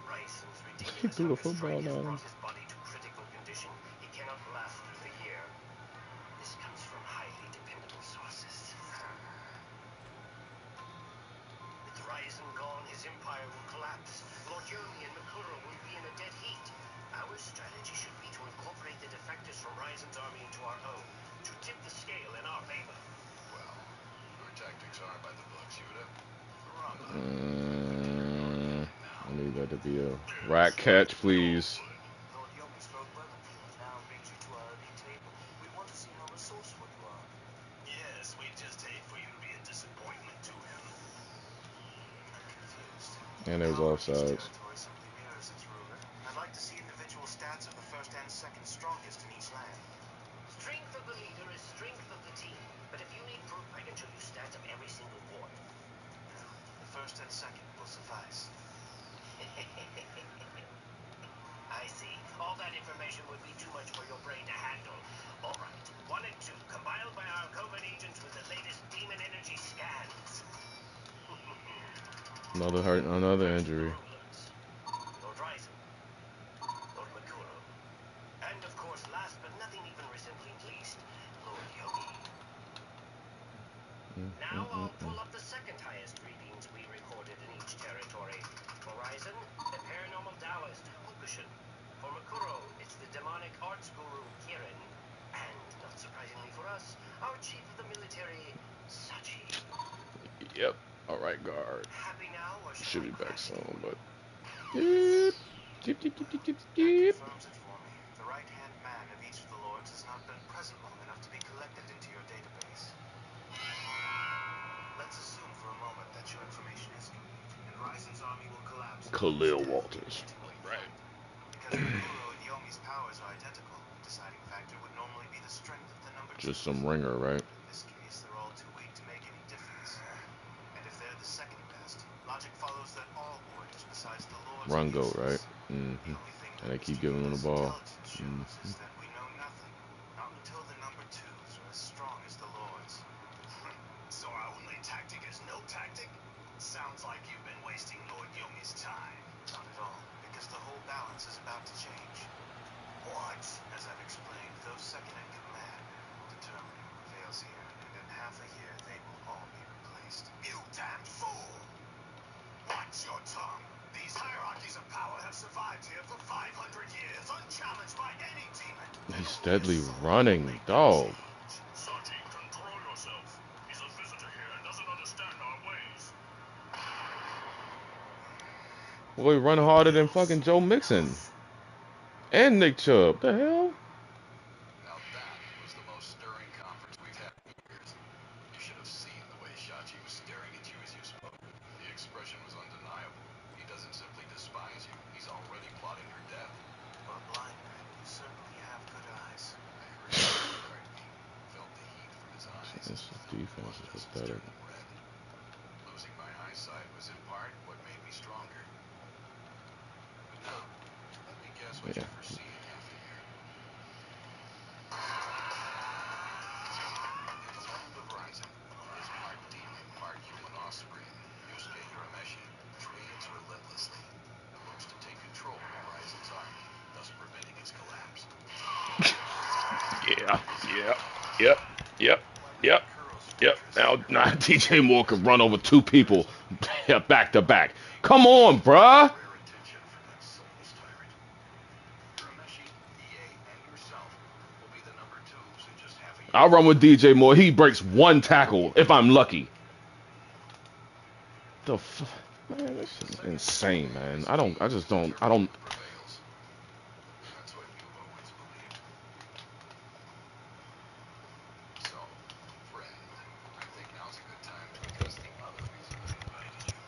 F: Rison's
E: He
F: ridiculous
E: threw the
F: hunger
E: football
F: strike has
E: at him.
F: brought his body to critical condition. He cannot last through the year. This comes from highly dependable sources. With Ryzen gone, his empire will collapse. Lord Yomi and Makuro will be in a dead heat. Our strategy should be to incorporate the defectors from Ryzen's army into our own, to tip the scale in our favor.
I: Well, your tactics aren't by the books, Yuda.
E: I need that to be a rat catch, please.
F: Lord Yomi spoke well of you and now brings you to our elite table. We want to see how resourceful you are.
I: Yes, we just hate for you to be a disappointment to him.
F: I'm confused.
E: And there was
F: Power of his
E: offsides.
F: territory simply mirrors its ruler. I'd like to see individual stats of the first and second strongest in each land. Strength of the leader is strength of the team. But if you need proof, I can show you stats of every single ward. No, the first and second will suffice. I see. All that information would be too much for your brain to handle. All right. 1 and 2, compiled by our covert agents with the latest demon energy scans.
E: Another hurt, another injury.
F: Lord Ryzen, Lord Makuro, and of course, last but nothing even resembling least, Lord Yogi. Now I'll pull up the second highest readings we recorded in each territory. For Ryzen, the paranormal Taoist, Hokushin. For Makuro, it's the demonic arts guru, Kirin. And, not surprisingly for us, our chief of the military, Sachi.
E: Yep. All right, guard.
F: Happy now, or
E: Should
F: I
E: be back
F: crash
E: soon,
F: you?
E: but. Deep, deep, deep, deep, deep, deep.
F: Confirms it for me. The right-hand man of each of the lords has not been present long enough to be collected into your database. Let's assume for a moment that your information is complete, and Ryzen's army will collapse.
E: Khalil Walters. Right.
F: Because Makuro and Yomi's powers are identical, the deciding factor would normally be the strength of the number
E: Just
F: twos.
E: some ringer, right?
F: In this case, they're all too weak to make any difference. And if they're the second best, logic follows that all warriors besides the lords
E: Run
F: are
E: go,
F: useless.
E: right?
F: The
E: Mm-hmm.
F: only thing
E: And
F: that
E: they keep
F: Mr.
E: giving him the
F: Yuda's
E: ball.
F: intelligence shows is that we know nothing. Not until the number twos are as strong as the lords.
I: So our only tactic is no tactic? Sounds like you've been wasting Lord Yomi's time.
F: Not at all, because the whole balance is about to change.
I: What?
F: As I've explained, those second in command will determine who prevails here, and in half a year they will all be replaced.
I: You damned fool! Watch your tongue. These hierarchies of power have survived here for 500 years, unchallenged by any demon.
E: He's steadily running, dog.
I: Sachi, control yourself. He's a visitor here and doesn't understand our ways.
E: Boy, run harder than fucking Joe Mixon. And Nick Chubb. The hell?
I: Now that was the most stirring conference we've had in years. You should have seen the way Shachi was staring at you as you spoke. The expression was undeniable. He doesn't simply despise you. He's already plotting your death.
F: For a blind man, you certainly have good eyes.
I: I heard him stare at me. Felt the heat from his eyes.
E: This defense is pathetic.
I: Red. Losing my eyesight was in part what made me stronger. But now, let me guess what
E: Yeah.
I: you foresee in half a year. In the land of Rising, his part demon, part human offspring, Yusuke Urameshi, trains relentlessly and looks to take control of Rising's army, thus preventing its collapse.
E: Yeah. Yep. Now DJ Moore can run over 2 people back to back. Come on, bruh.
I: Rare attention for that soulless type.
E: I'll run with DJ Moore. He breaks one tackle if I'm lucky. The man, this shit is insane, man. I just don't.
I: Prevails. That's what you've always believed. So, friend, I think now's a good time to address the other reason I invited you.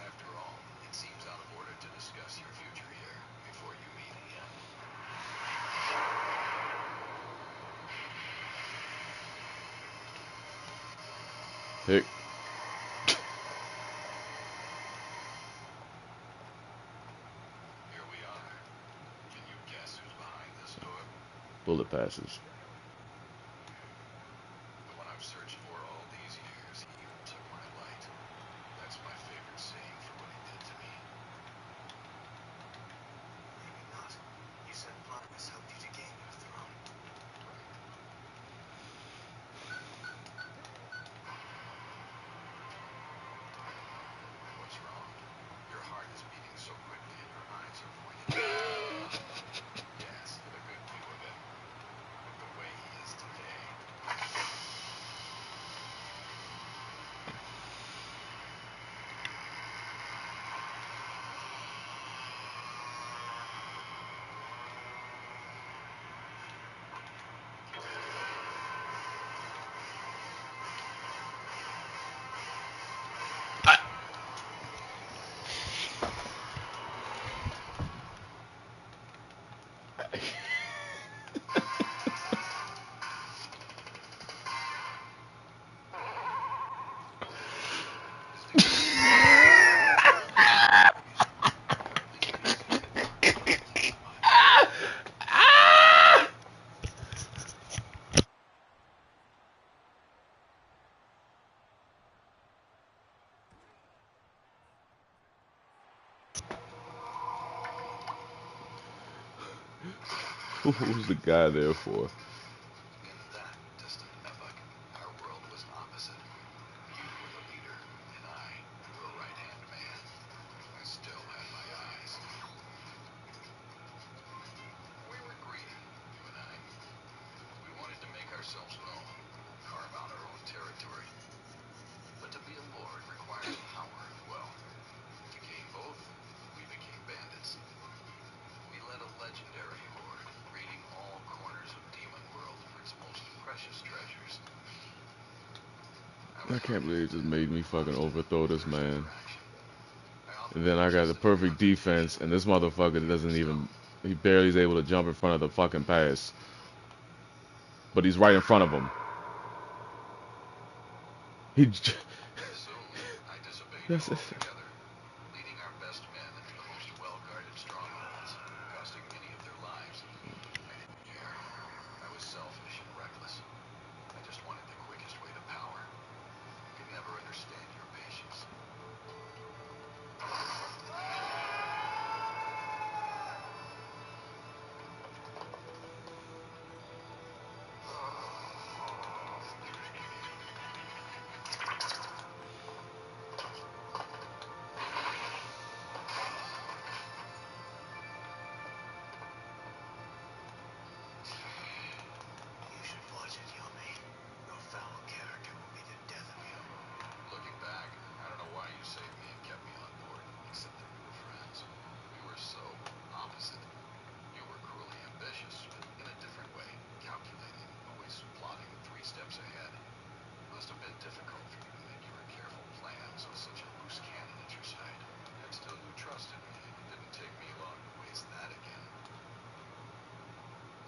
I: After all, it seems out of order to discuss your future here before you meet Ian.
E: Pick.
I: Here we are. Can you guess who's behind this door?
E: Bullet passes.
I: The one I've searched for all these years. He took my light. That's my favorite saying for what he did to me.
F: Maybe not. You said blindness helped you to gain your throne.
I: What's wrong? Your heart is beating so quickly and your eyes are pointing. Yes, get a good view of him. With the way he is today.
E: Who's the guy there for?
I: In that distant epoch, our world was opposite. You were the leader, and I, your right-hand man. I still had my eyes. We were greedy, you and I. We wanted to make ourselves known, carve out our own territory. But to be a lord requires power and wealth. To gain both, we became bandits. We led a legendary horde, raiding all corners of Demon World for its most precious treasures.
E: I can't believe it just made me fucking overthrow this man.
I: I often
E: And then I got the perfect defense, and this motherfucker doesn't even. He barely is able to jump in front of the fucking pass. But he's right in front of him. He.
I: Soon, I disobeyed you altogether, leading our best men into the most well-guarded strongholds, costing many of their lives. I didn't care. I was selfish and reckless. I just wanted the quickest way to power. Could never understand your patience.
F: You should watch it, Yummy. Your foul character will be the death of you.
I: Looking back, I don't know why you saved me and kept me on board, except that we were friends. We were so opposite. You were cruelly ambitious, but in a different way, calculating, always plotting 3 steps ahead. It must have been difficult for you to make your careful plans with such a loose cannon at your side. Yet still you trusted me, and it didn't take me long to waste that again.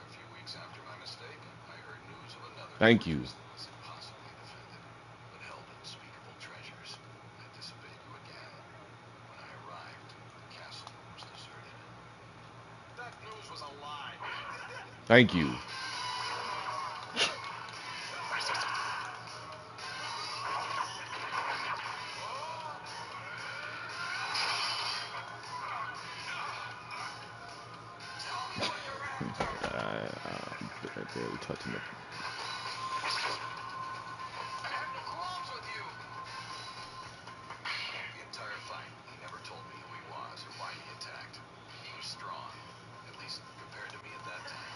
I: A few weeks after my mistake, I heard news of another
E: Thank you.
I: fortress that was impossibly defended, but held unspeakable treasures. I disobeyed you again. When I arrived, the castle was deserted.
F: That news was a lie.
E: Thank you. I barely touching it.
I: I had no qualms with you. The entire fight, he never told me who he was or why he attacked. He was strong, at least compared to me at that time.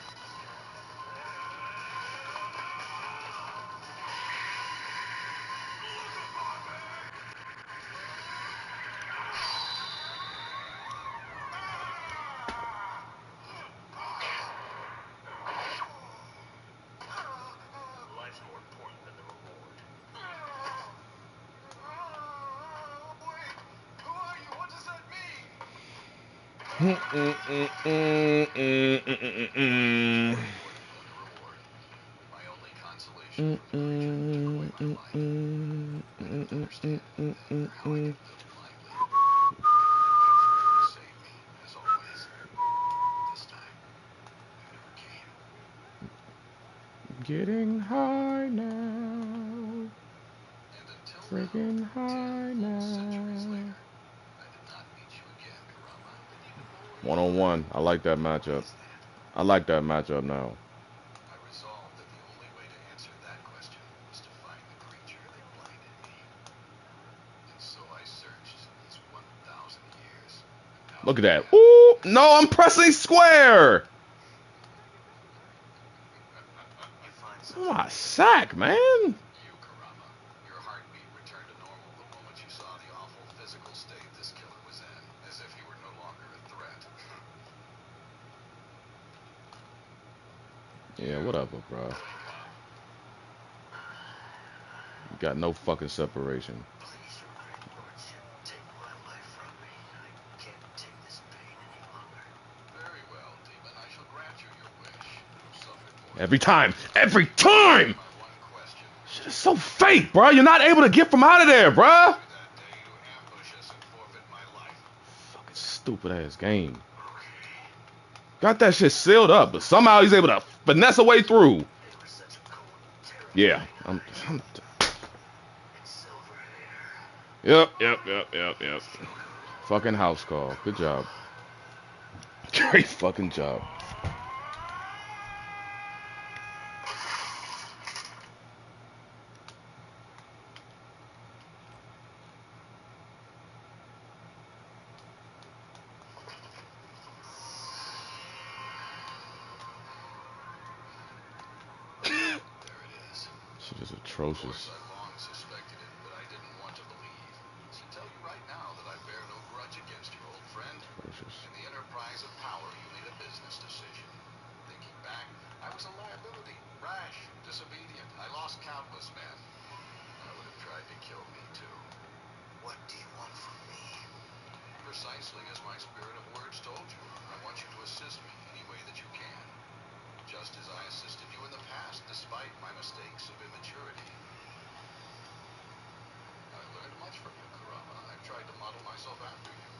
I: My only consolation for the creature that took away my life. I don't understand ever how I could live blindly. Waiting for him to save me, as always. This time, it never came.
E: Getting high now.
I: And until
E: Freaking
I: now, 10
E: high
I: full centuries
E: now.
I: later, I did not meet you again, Karama.
E: One on one. I like that matchup. I like that matchup now.
I: I resolved that the only way to answer that question was to find the creature that blinded me. And so I searched these 1,000 years. Now
E: Look at
I: that I
E: that.
I: have
E: Ooh,
I: it,
E: no, I'm pressing square.
F: You find
E: Oh, my
F: something.
E: sack, man.
I: you, Karama, your heartbeat returned to normal the moment you saw the awful physical state this killer was in, as if he were no longer a threat.
E: Yeah, whatever, bro.
I: Wake up.
E: You got no fucking separation.
F: Please, your great lordship, take my life from me. I can't take this pain any longer.
I: Very well, demon. I shall grant you your wish. You've suffered more
E: Every
I: than
E: time.
I: enough.
E: Every time.
I: My one question.
E: Shit is so fake, bro. You're not able to get from out of there, bro.
I: That day you ambush us and forfeit my life.
E: Fucking stupid ass game. Got that shit sealed up, but somehow he's able to finesse a way through.
F: It was such a cold, terrible
E: Yeah.
F: thing. It's silver hair.
E: Yep. Fucking house call. Good job. Great fucking job.
I: There it is.
E: Shit is
I: Of
E: atrocious.
I: course, I long suspected it, but I didn't want to believe. Should tell you right now that I bear no grudge against your old friend.
E: Atrocious.
I: In the enterprise of power, you made a business decision. Thinking back, I was a liability, rash, disobedient. I lost countless men. I would have tried to kill me, too.
F: What do you want from me?
I: Precisely as my spirit of words told you. I want you to assist me any way that you can. Just as I assisted you in the past, despite my mistakes of immaturity. I learned much from you, Karama. I've tried to model myself after you.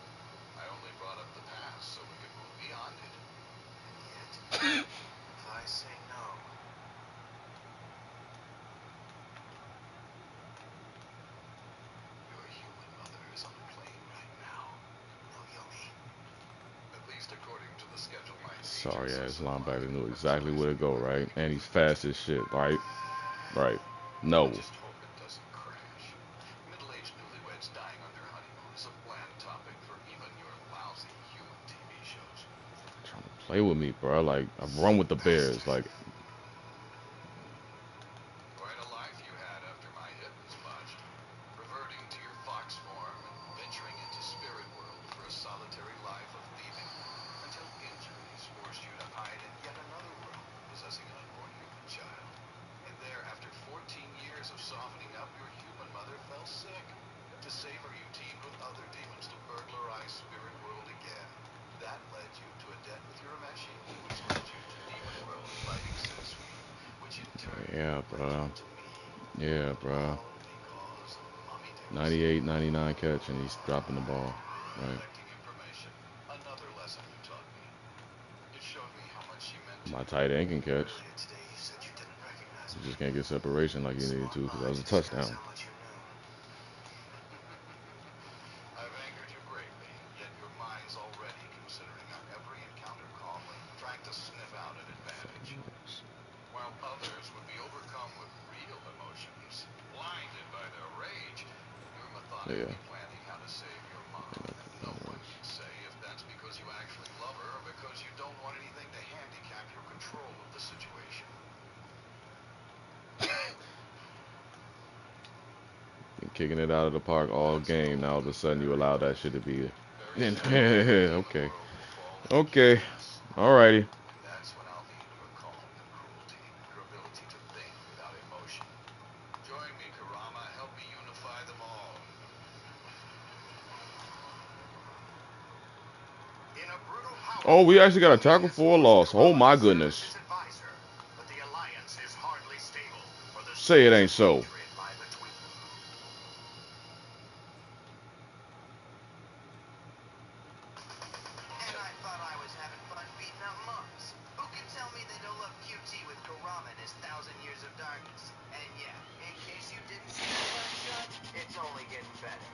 I: I only brought up the past so we could move beyond it.
F: And yet, if I say no,
I: Your human mother is on a plane right now.
F: no, Yomi.
I: At least according to the schedule my
E: Sorry
I: agents
E: ass
I: have
E: linebacker knew
I: supplied.
E: exactly where to go, right? And he's fast as shit, right? Right. No.
I: Just hope it doesn't crash. Middle-aged newlyweds dying on their honeymoon is a bland topic for even your lousy human TV shows.
E: Trying to play with me, bro. Like, I've run with the Bears. Like,
I: Quite a life you had after my hit was botched. Reverting to your fox form and venturing into spirit world for a solitary life of thieving. Until injuries forced you to hide in yet another world, possessing an unborn human child. And there, after 14 years of softening up, your human mother fell sick. To save her, you teamed with other demons to burglarize spirit world again. That led you to a debt with Urameshi, which led you to demon world fighting Sensui, which in turn
E: yeah,
I: led
E: bro.
I: you to me.
E: Yeah, bro.
I: All because of Mommy Davis.
E: 98, 99 catch, and he's dropping the ball. Right.
I: Collecting information. Another lesson you taught me. It showed me how much she meant to
E: My
I: you.
E: tight end can catch.
F: Earlier today, you said you didn't recognize
E: You
F: me.
E: just can't get separation like you needed to because that was a touchdown.
F: How much you knew.
I: I've angered you greatly, yet your mind's already considering our every encounter calmly, trying to sniff out an advantage. While others would be overcome with real emotions, blinded by their rage, you're methodically
E: Yeah.
I: planning how to save your mom. And no one can say if that's because you actually love her or because you don't want anything to handicap your control of the situation.
E: Been kicking it out of the park all game. Now all of a sudden you allow that shit to be. Okay. Okay. Alrighty.
I: And that's when I'll need your calm and cruelty, your ability to think without emotion. Join me, Karama. Help me unify them all.
F: In a brutal power
E: Oh, we actually got a
F: he
E: tackle
F: has
E: for a
F: forced
E: loss. Oh
F: Corona
E: my
F: to serve as
E: goodness.
F: his advisor, but the alliance is hardly stable, for the
E: Say it
F: seeds
E: ain't
F: of
E: so.
F: hatred lie between them. And I thought I was having fun beating up monks. Who can tell me they don't love QT with Kurama and his 1,000 years of darkness? And yeah, in case you didn't see that last shot, it's only getting better.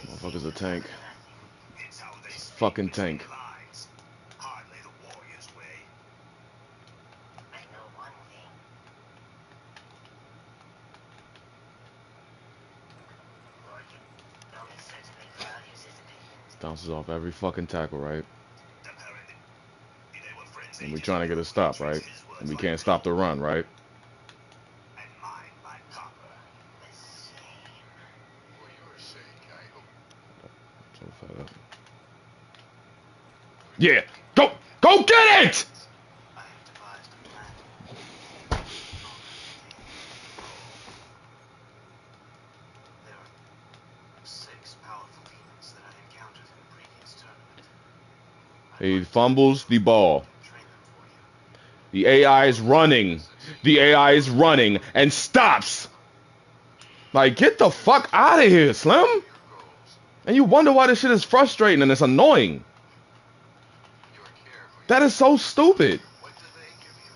E: Motherfucker's a tank.
F: It's how they speak
E: Fucking
F: between
E: tank.
F: lines. Hardly the warrior's way.
H: I know one thing. Morgan only certainly values his opinions.
E: Bounces off every fucking tackle, right?
F: Apparently, they were friends
E: And we
F: ages
E: trying to
F: ago.
E: get a stop,
F: He treats
E: right?
F: his words
E: And we
F: like
E: can't stop the
F: gold,
E: run, right?
F: and mine like copper.
H: The same.
I: For your sake, I hope.
E: So fed up. Yeah, go get it!
F: I have devised a plan. There are 6 powerful demons that I encountered in a previous tournament.
E: He fumbles the ball.
F: Train them for you.
E: The AI is running. The AI is running and stops. Like, get the fuck out of here, Slim.
I: Your goals,
E: And you wonder why this shit is frustrating and it's annoying.
I: your care for
E: That
I: your
E: is so stupid.
I: What do they give you?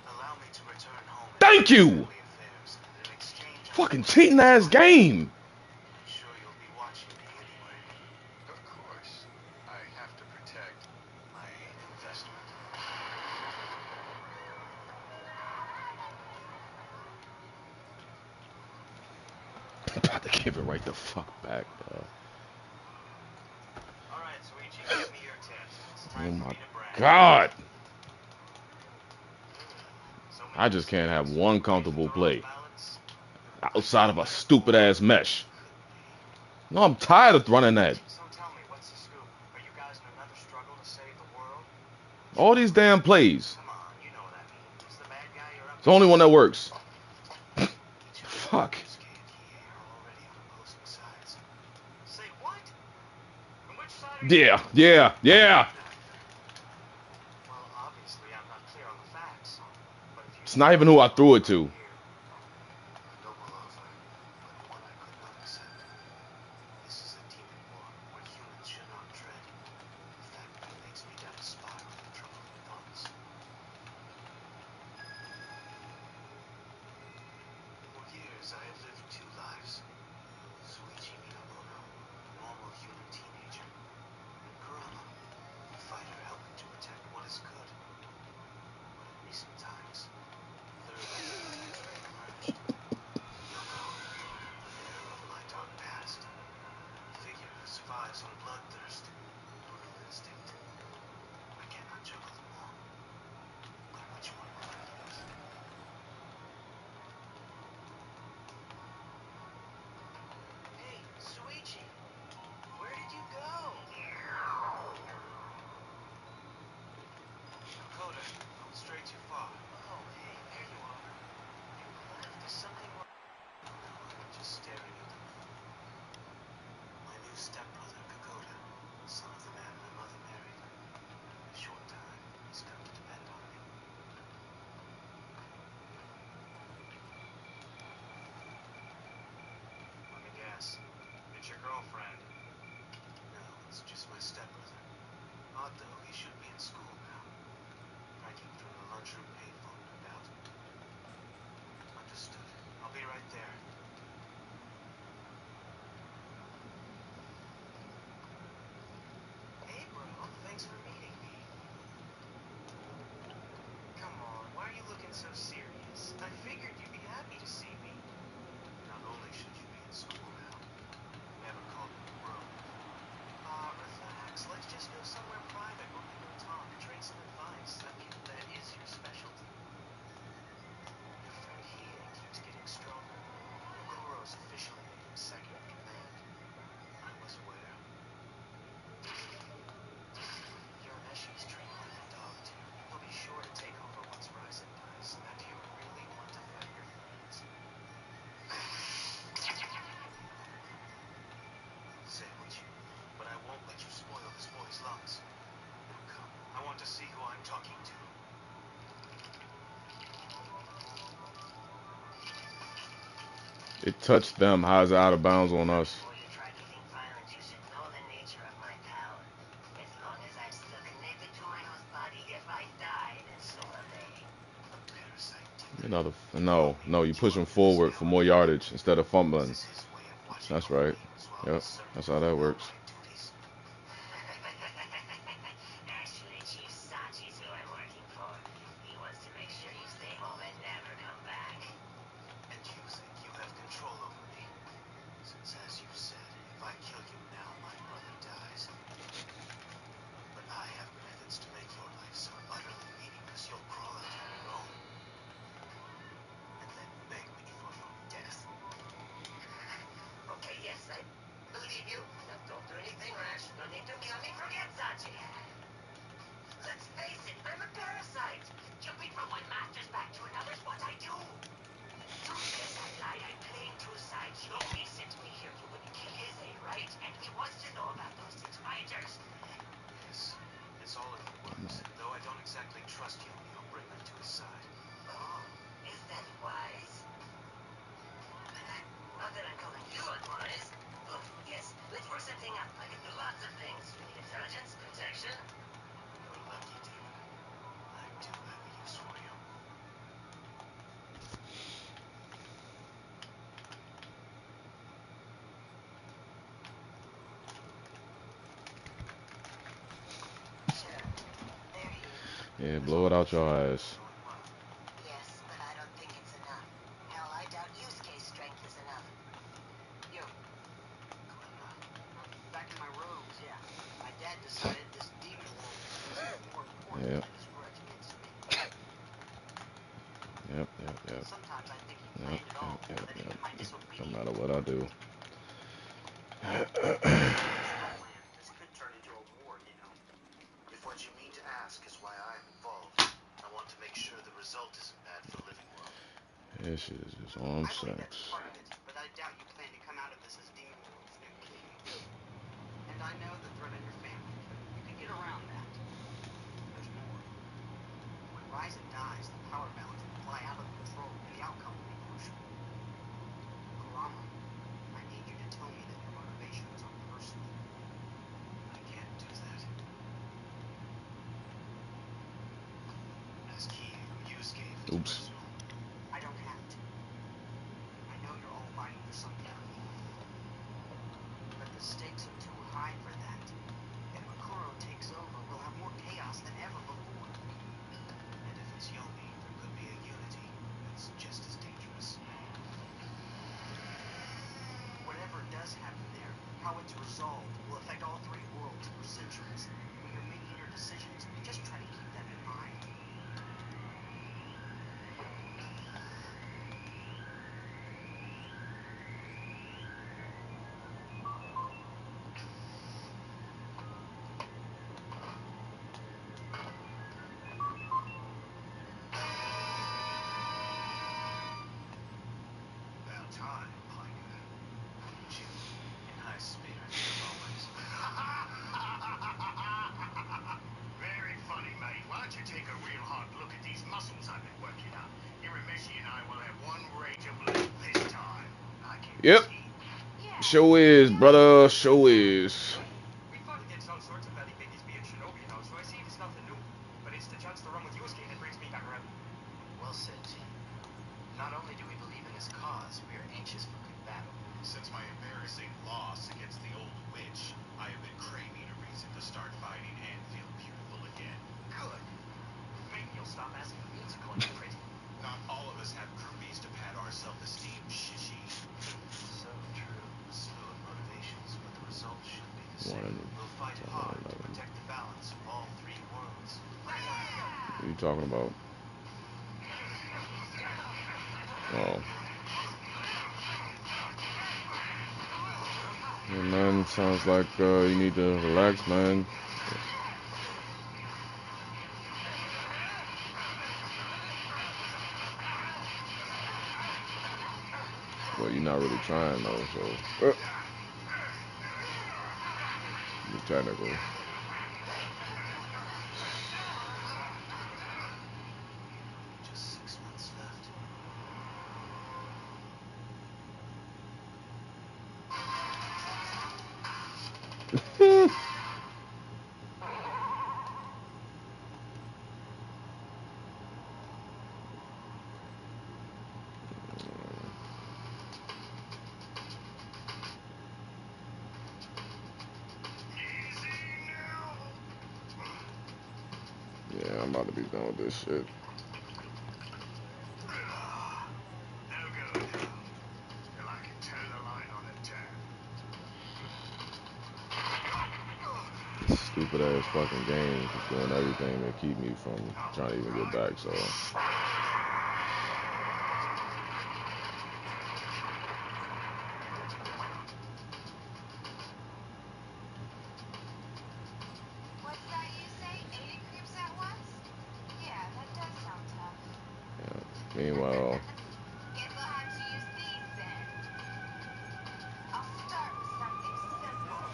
F: Allow me to return home.
E: Thank you.
F: Family affairs, and in exchange, I
E: Fucking
F: will
E: cheating ass game.
F: I'm sure you'll be watching me anyway.
I: Of course. I have to protect.
F: My investment.
E: I'm about to give it right the fuck back, dog.
F: All right, Suichi, give me your test. It's
E: Oh
F: time for
E: my
F: me to brag.
E: god.
F: So many
E: I just can't have
F: mistakes.
E: one comfortable
F: Reason for all
E: play
F: the balance?
E: outside of a stupid ass mesh. No, I'm tired of running that.
F: So tell me, what's the scoop? Are you guys in another struggle to save the world?
E: All these damn plays.
F: Come on, you know what I mean. Who's the bad guy you're up
E: It's the only one that works.
F: Each of the
E: Fuck.
F: players are already on opposing sides. Say what? And which side are you?
E: Yeah.
F: Well, obviously I'm not clear on the facts. But if you
E: It's not even who I threw it to.
F: a noble offer, but one I could not accept. This is a demon war where humans should not tread. In fact, that makes me down a spiral of troubling thoughts. For years, I have lived 2 lives. Suichi Minamoto, normal human teenager, and Kurama, fighter helping to protect what is good. But in recent times, a third identity has reemerged. Yoko, the mirror of my dark past. A figure who survives on bloodthirst, brutal instinct. I cannot juggle them all. But which one will I lose? Hey, Suichi! Where did you go? Dakota, don't stray too far. Oh, hey, there you are. You left. Is something wrong? No, I'm just staring at the moon. My new stepbrother, Dakota, son of the man my mother married. In a short time, he's come to depend on me. Let me guess. It's your girlfriend. No, it's just my stepbrother. Odd though, he should be in school now. Pranking from the lunchroom payphone, no doubt. Understood. I'll be right there. Hey, bro. Thanks for meeting me. Come on, why are you looking so serious? I figured you'd be happy to see me. Not only should you be in school now, you never called me bro. Ah, relax.
E: It touched them. How's it out of bounds on us?
H: Before you try getting violent, you should know the nature of my power. As long as I'm still connected to my host body, if I die, then so will they.
F: A parasite.
E: No. You push him forward for more yardage instead of fumbling.
F: This is his way of watching
E: That's
F: over
E: right.
F: me while
E: Yep.
F: certain
E: That's how that works.
F: my duties.
H: Actually, Chief Sachi's who I'm working for. He wants to make sure you stay home and never come back.
F: And you think you have control over me? Since, as you said, if I kill you now, my brother dies. But I have methods to make your life so utterly meaningless you'll crawl out on your own. And then beg me for death.
H: Okay, yes, I believe you. Now don't do anything rash. No need to kill me. Forget Sachi. Let's face it, I'm a parasite. Jumping from one master's back to another's what I do. Don't guess I lied. I'm playing two sides. Yomi sent me here. You wouldn't kill Izzy, right? And he wants to know about those 6 fighters.
F: Yes, it's all in the works. Though I don't exactly trust you, he'll bring them to his side.
H: Oh, is that wise? Not that I'm calling you unwise. Look, yes, let's work something out. I can do lots of things. You need intelligence, protection.
F: You're lucky, dear. I do have a use for you.
H: Sure. There he is.
E: Yeah, blow it out your eyes.
F: Going well.
H: Yes, but I don't think it's enough. Hell, I doubt Yusuke's strength is enough.
J: Yo,
F: Clinda.
J: back in my robes, yeah. My dad decided this demon world was more important
E: Yep.
J: than his grudge against me.
E: Yep.
J: Sometimes I think he planned it all, that even my
E: No
J: disobedience
E: matter what I do.
J: this could turn into a war, you know.
F: If what you mean to ask is why I'm involved, I want to make sure the result isn't bad for Living World.
E: This shit is just arm
J: I believe that's
E: sex.
J: part of it, but I doubt you plan to come out of this as Demon World's new king. And I know the threat on your family, but you can get around that. There's more. When Ryzen dies, the power balance will fly out of control, and the outcome will be crucial. Kurama, I need you to tell me that your motivations are personal.
F: I can't do that. Ask he who Yusuke if it's
E: Oops.
F: personal.
J: I don't have to. I know you're all fighting for something. But the stakes are too high for that. If Makuro takes over, we'll have more chaos than ever before.
F: And if it's Yomi, there could be a unity that's just as dangerous.
J: Whatever does happen there, how it's resolved will affect all 3 worlds for centuries. When you're making your decisions, just try to keep that in mind.
F: About time, Clanker. Jim, in high spirits as always.
I: Very funny, mate. Why don't you take a real hard look at these muscles I've been working up? Irimeshi and I will have one rage of blood this time.
F: I can't
E: Yep.
F: see.
E: Show is, brother. Show is.
K: We fought against all sorts of belly biggies being shinobi and all, so I see it's nothing new. But it's the chance to run with Yusuke that brings me back around.
J: Well said, T. Not only do we believe in his cause, we are anxious for good battle.
I: Since my embarrassing loss against the old witch, I have been craving a reason to start fighting and feel beautiful again.
K: Good. Maybe you'll stop asking me to call you pretty.
I: Not all of us have groupies to pat our self-esteem, shishi.
F: So true. Fluid motivations, but the result should be the
E: One
F: same.
E: and-
F: We'll fight hard to protect the balance of all 3 worlds.
E: What are you talking about? Oh. Yeah, man, sounds like you need to relax, man. Well, you're not really trying though, so. Be technical.
F: Just 6 months left.
E: Yeah, I'm about to be done with this shit.
F: No good. Feel I can toe the line on a turn.
E: This stupid ass fucking game is doing everything to keep me from trying to even get back. So
G: What's that you say? 80 creeps at once? Yeah, that does sound tough.
E: yeah. Meanwhile,
G: Guess I'll have to use these then. I'll start with something simple.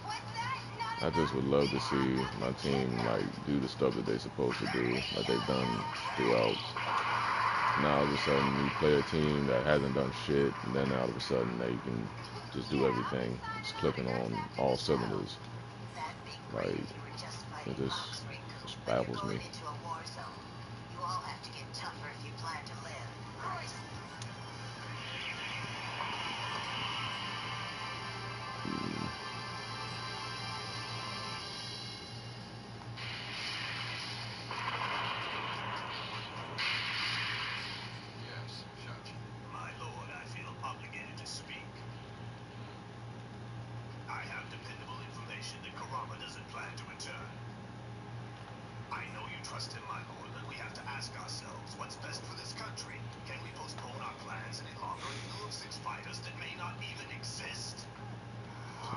G: What's that? Not
E: I just
G: enough?
E: would love to see my team like do the stuff that they're supposed to do, like they've done throughout. Now all of a sudden you play a team that hasn't done shit, and then all of a sudden they can just do everything, just clicking on all cylinders.
H: That'd be great
E: Like
H: if you were just
E: it
H: fighting
E: just
H: Moxley,
E: just
H: but you're
E: baffles me.
H: going into a war zone. You all have to get tougher if you plan to live. Right.
E: Mm,
I: Yes, Shachi.
F: My lord, I feel obligated to speak. I have dependable information that Kurama doesn't plan to return. I know you trust him, my lord, but we have to ask ourselves, what's best for this country? Can we postpone our plans any longer in lieu of 6 fighters that may not even exist?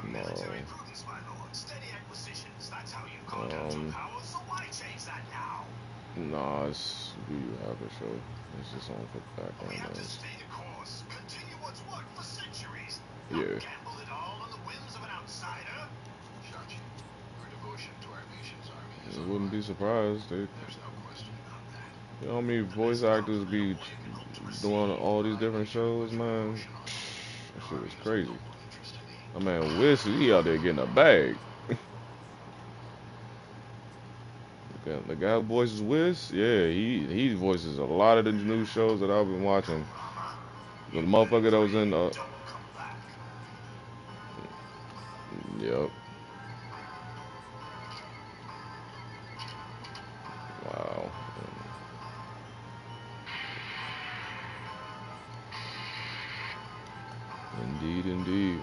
F: Military
E: tomorrow.
F: prudence, my lord. Steady acquisitions. That's how you conquer two powers, so why change that now?
E: Nah, it's you have a show. It's just on for
F: We
E: background
F: have to
E: noise.
F: stay the course. Continue what's worked for centuries. Not
E: Yeah.
F: gamble it all on the whims of an outsider.
I: Shachi, your devotion to our nation's army is
E: You wouldn't be
I: unrivaled.
E: surprised.
I: There's no question about that.
E: You know how many
F: The
E: voice
F: best
E: actors
F: compliment a
E: be
F: warrior can hope to
E: doing
F: receive.
E: all these
I: I
E: different
I: wager
E: shows,
I: about your
E: man?
I: devotion on me.
E: That
I: Your
E: shit
I: army
E: was
I: is of
E: crazy.
I: noble interest to me.
E: My man Wiz, he out there getting a bag. The guy who voices Wiz, yeah, he voices a lot of the new shows that I've been watching.
F: Kurama,
E: The
F: you
E: motherfucker that was
F: betray,
E: in,
F: don't come back.
E: yep, wow, indeed, indeed.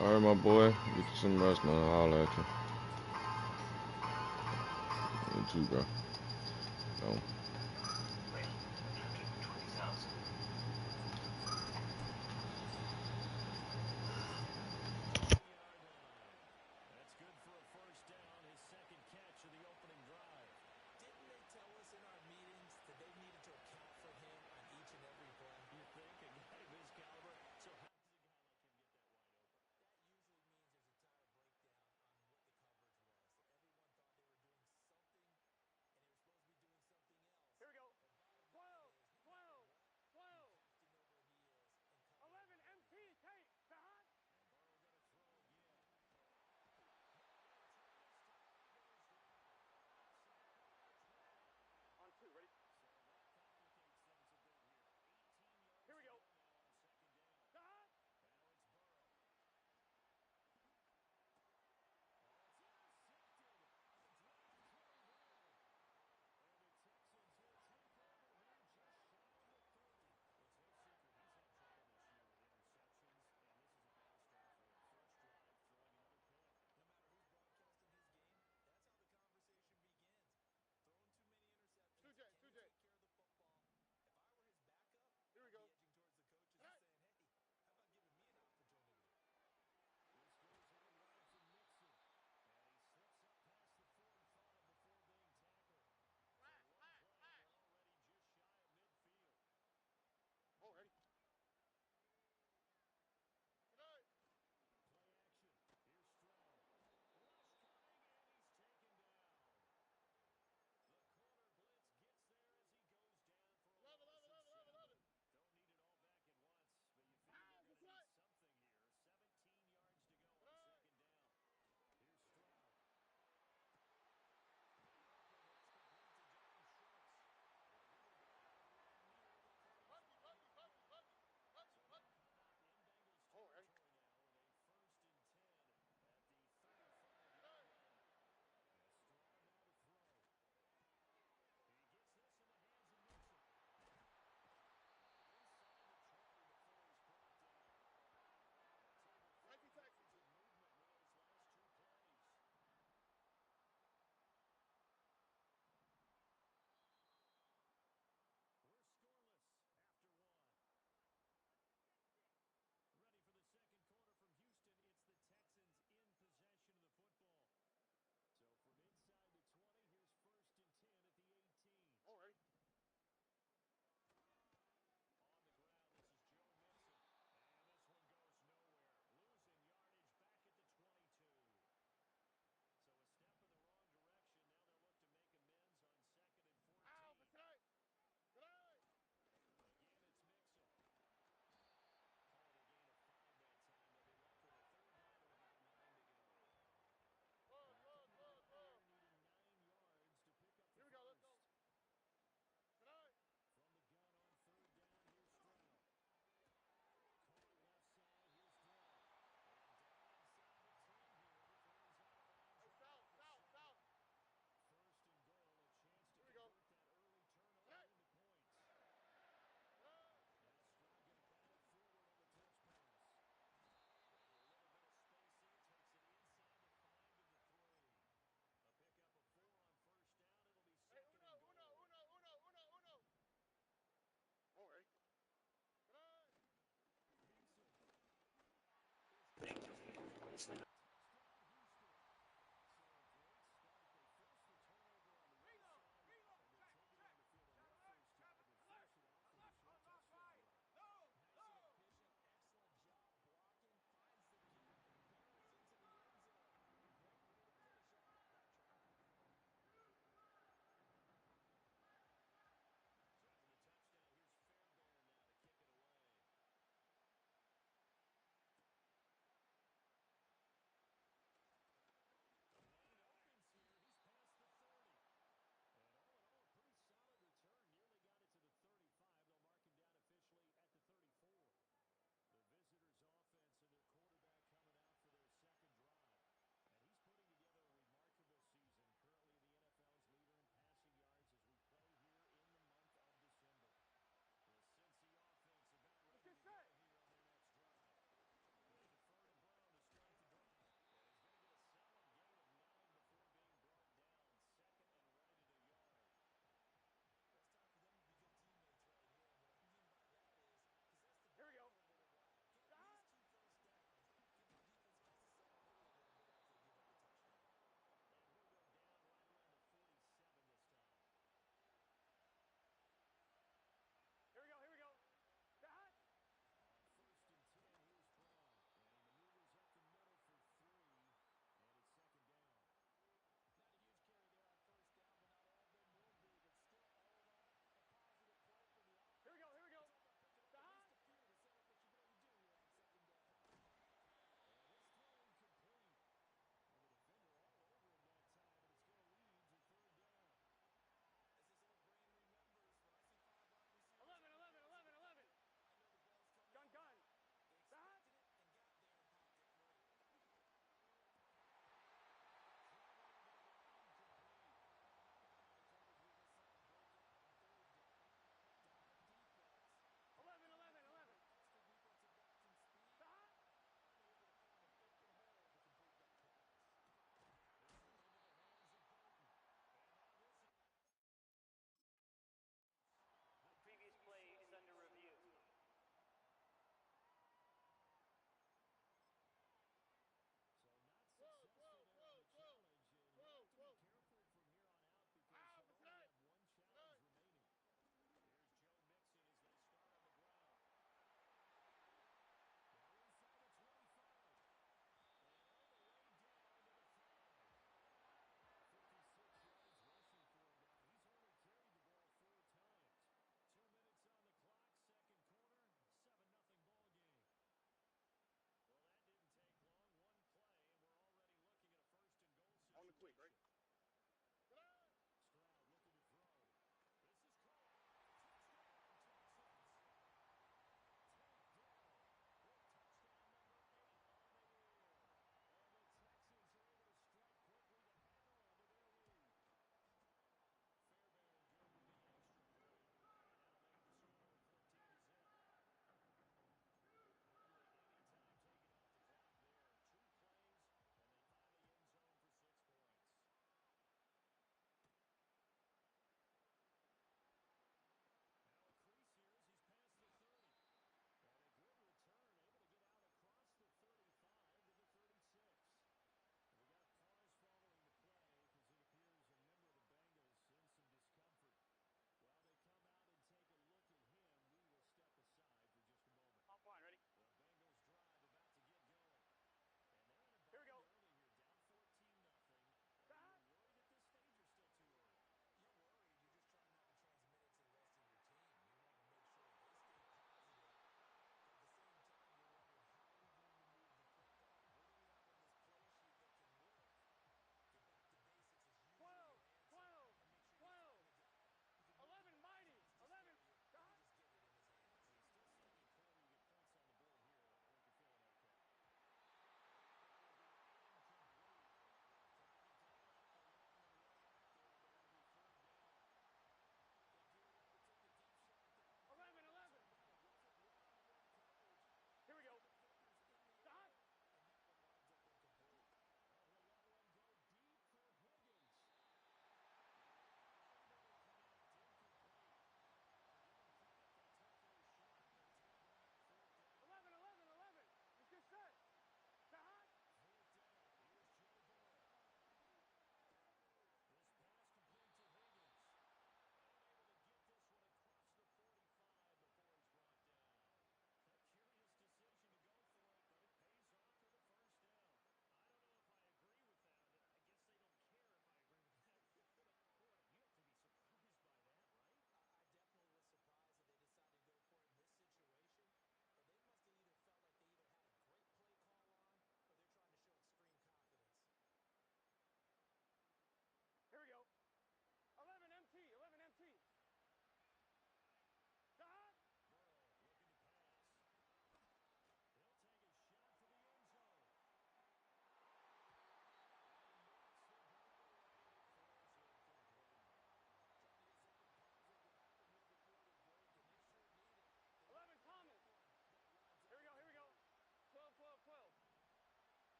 E: All right, my boy, get you some rest, man. I'll holler at you. You too, bro. No.
F: Wait, 120,000.
C: That's good for a first down, his second catch of the opening drive.
B: Didn't they tell us in our meetings that they needed to account for him on each and every play?
C: You think a guy of his caliber? So how does a guy like him get that wide open?
B: That usually means there's a tighter breakdown on what the coverage was. That everyone thought they were doing something, and they were supposed to be doing something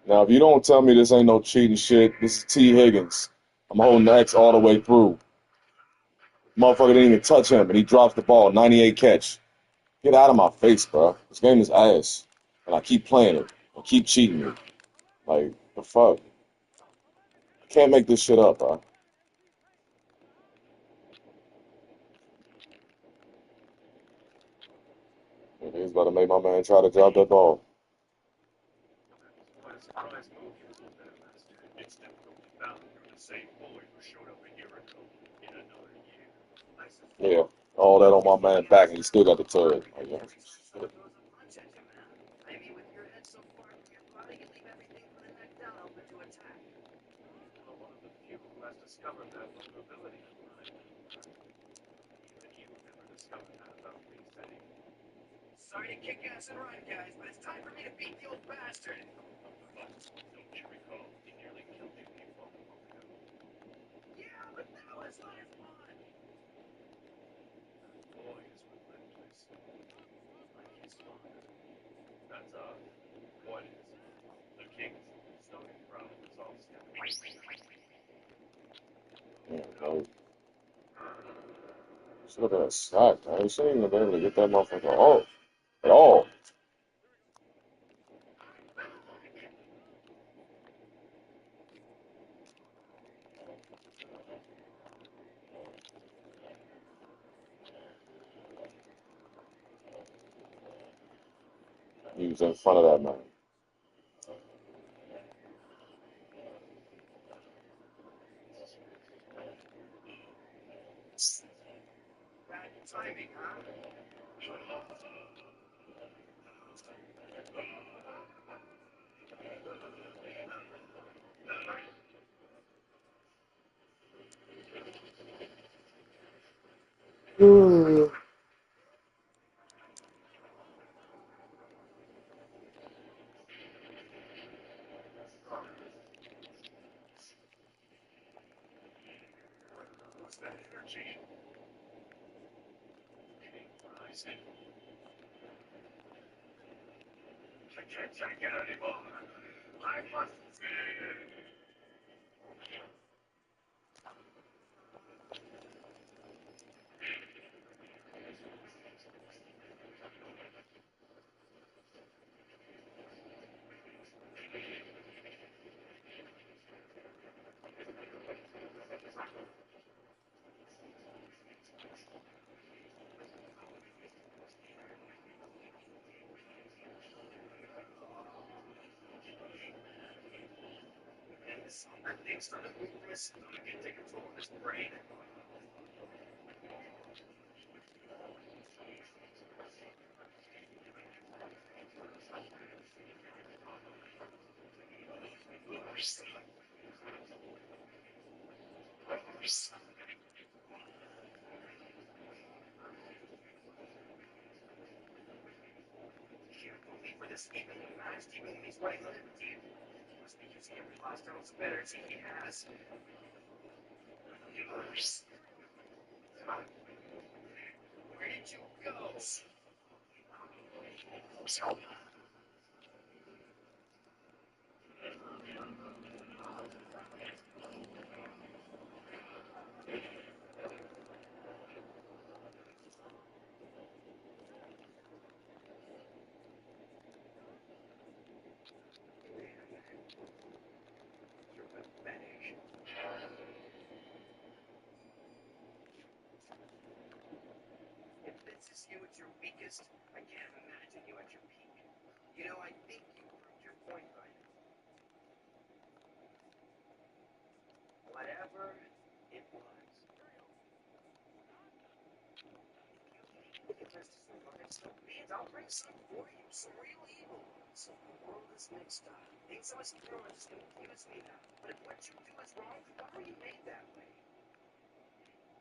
L: Now, if you don't tell me this ain't no cheating shit, this is T. Higgins. I'm holding the X all the way through. Motherfucker didn't even touch him, and he drops the ball. 98 catch. Get out of my face, bro. This game is ass. And I keep playing it. I keep cheating it. Like, the fuck? I can't make this shit up, bro. He's about to make my man try to drop that ball. Yeah, all that on my man back, and he still got the turd. Like, yeah, shit.
H: Sorry to kick ass and run, guys, but it's time for me to beat the old bastard. Yeah, but now it's not as fun.
L: Yeah, like, should have been a sack, man. He shouldn't even been able to get that motherfucker off at all. He was in front of that man.
H: Bad timing, huh? What's that energy? I can't take it anymore. I must feel. That thing's starting to move this. I can take control of his brain. Can't believe where this even managed even when he's running on empty. Must be using every last ounce of energy he has. Where did you go? You're pathetic. If this is you at your weakest, I can't imagine you at your peak. You know, I think you proved your point by now. Whatever it was. If you rest as your mind so means I'll bring some for you. Some real evil ones. The world is mixed up. Things I was throwing just confuse me now. But if what you do is wrong, why were you made that way?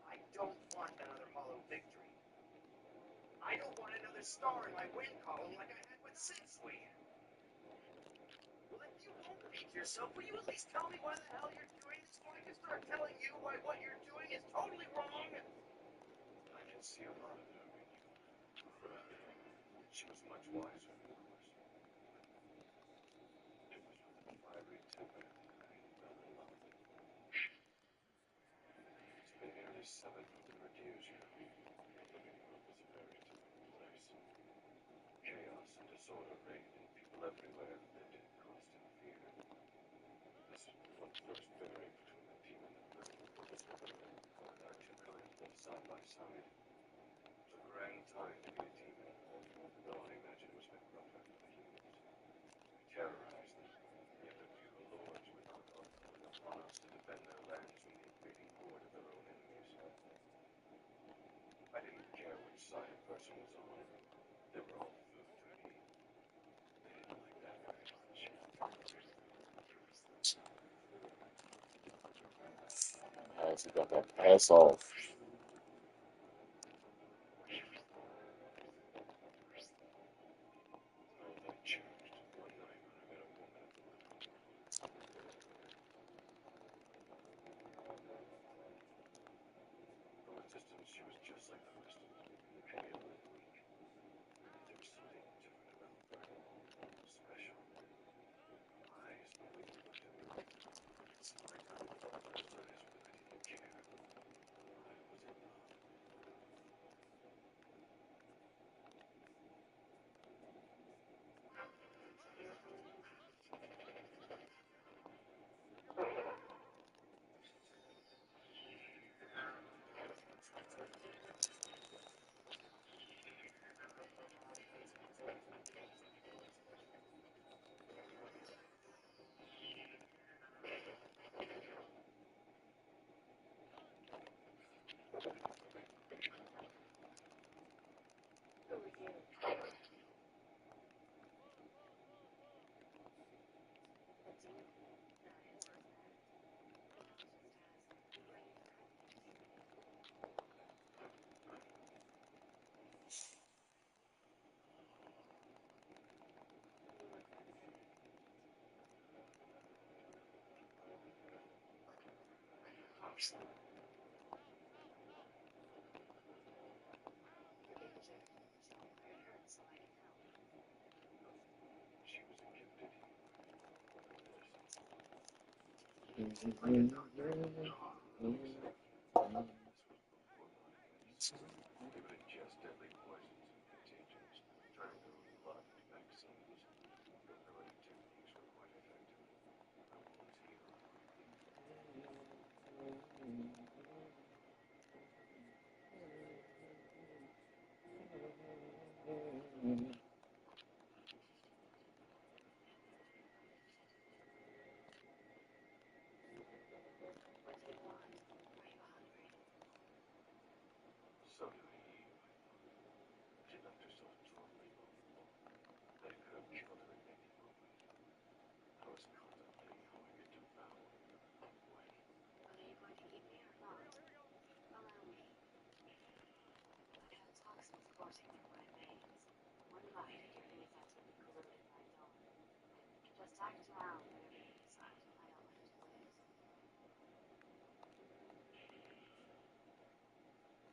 H: I don't want another hollow victory. I don't want another star in my win column like I had with Sensui. Well, if you won't beat yourself, will you at least tell me why the hell you're doing this so I can start telling you why what you're doing is totally wrong? I can see a lot of that in you. She was much wiser than I was.
L: He got that pass off.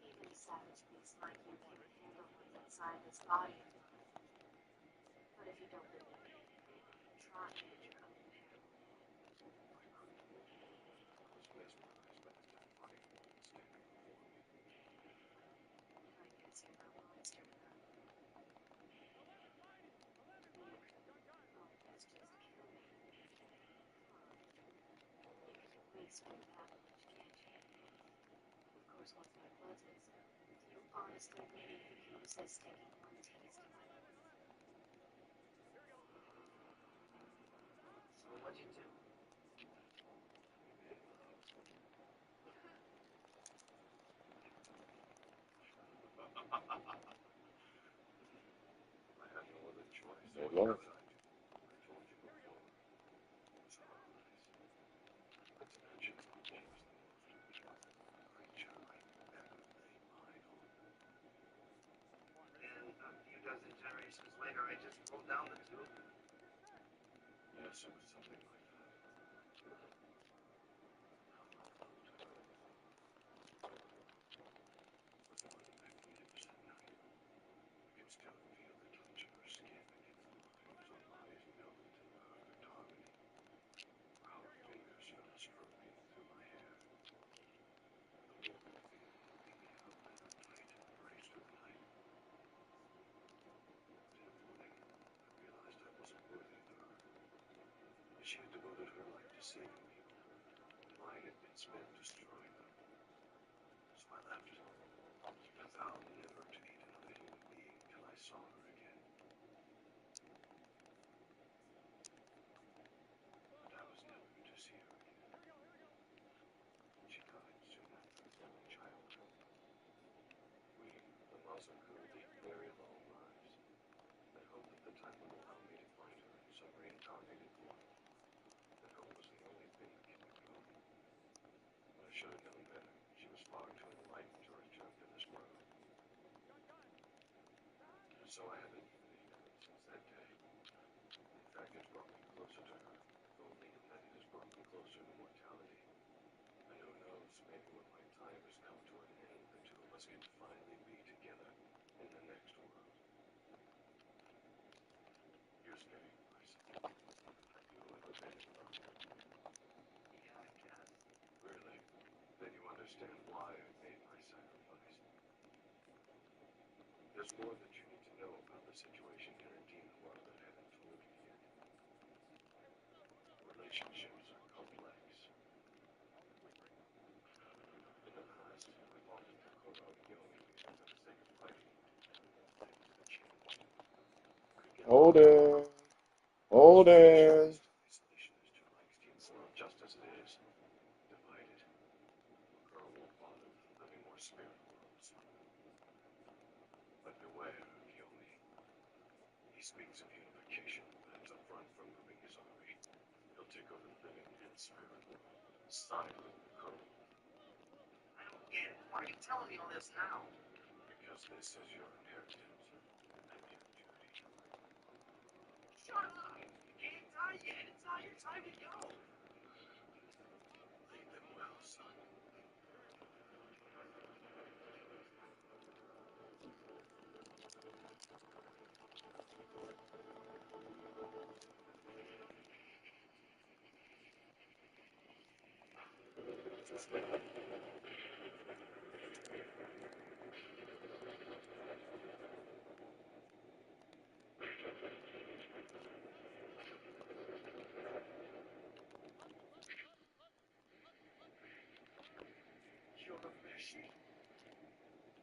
G: Even a savage beast like you can't handle what's inside this body of mine. But if you don't believe me, try it at your own peril. I guess you're no monster enough. Oh, that's just kill me. You can at least do that much, can't you? Of course, once my blood's mixed up, do you honestly believe you can resist taking one taste of my blood? So what'd you do?
L: They lost.
H: And a few dozen generations later, I just rolled down the tube.
F: saving people. Mine had been spent destroying them. So I left with a vow never to eat another human being till I saw her again. But I was never to see her again. She died soon after a family childbirth. We, the Muslim, could lead very long lives. I hope that the time will allow me to find her in some reincarnated form. That hope was the only thing that kept me going. But I should have known better. She was far too enlightened to return to this world. So I haven't even eaten her since that day. In fact, it's brought me closer to her, if only in that it has brought me closer to mortality. And who knows, maybe when my time has come to an end, the two of us can finally be together in the next world. You're staying, Bryson. Have you ever been in love?
J: Yeah, I guess.
F: Really? Then you understand why I made my sacrifice. There's more that you need to know about the situation here in Demon World that I haven't told you yet. Relationships are complex. In the past, I've often Kokoro and Yomi for the sake of fighting. Things have changed. Could get
L: Hold it. Hold it.
F: isolation is too like Steve's world, just as it is. Divided. Kokoro won't bother with living more spirit worlds. But beware of Yomi. He speaks of unification, but ends up run from moving his army. He'll take over the living and spirit world, siding the Kokoro.
J: I don't get it. Why are you telling me all this now?
F: Because this is your inheritance and your duty.
J: Shut up! You can't die yet. It's not your time to go.
F: Lead them well, son.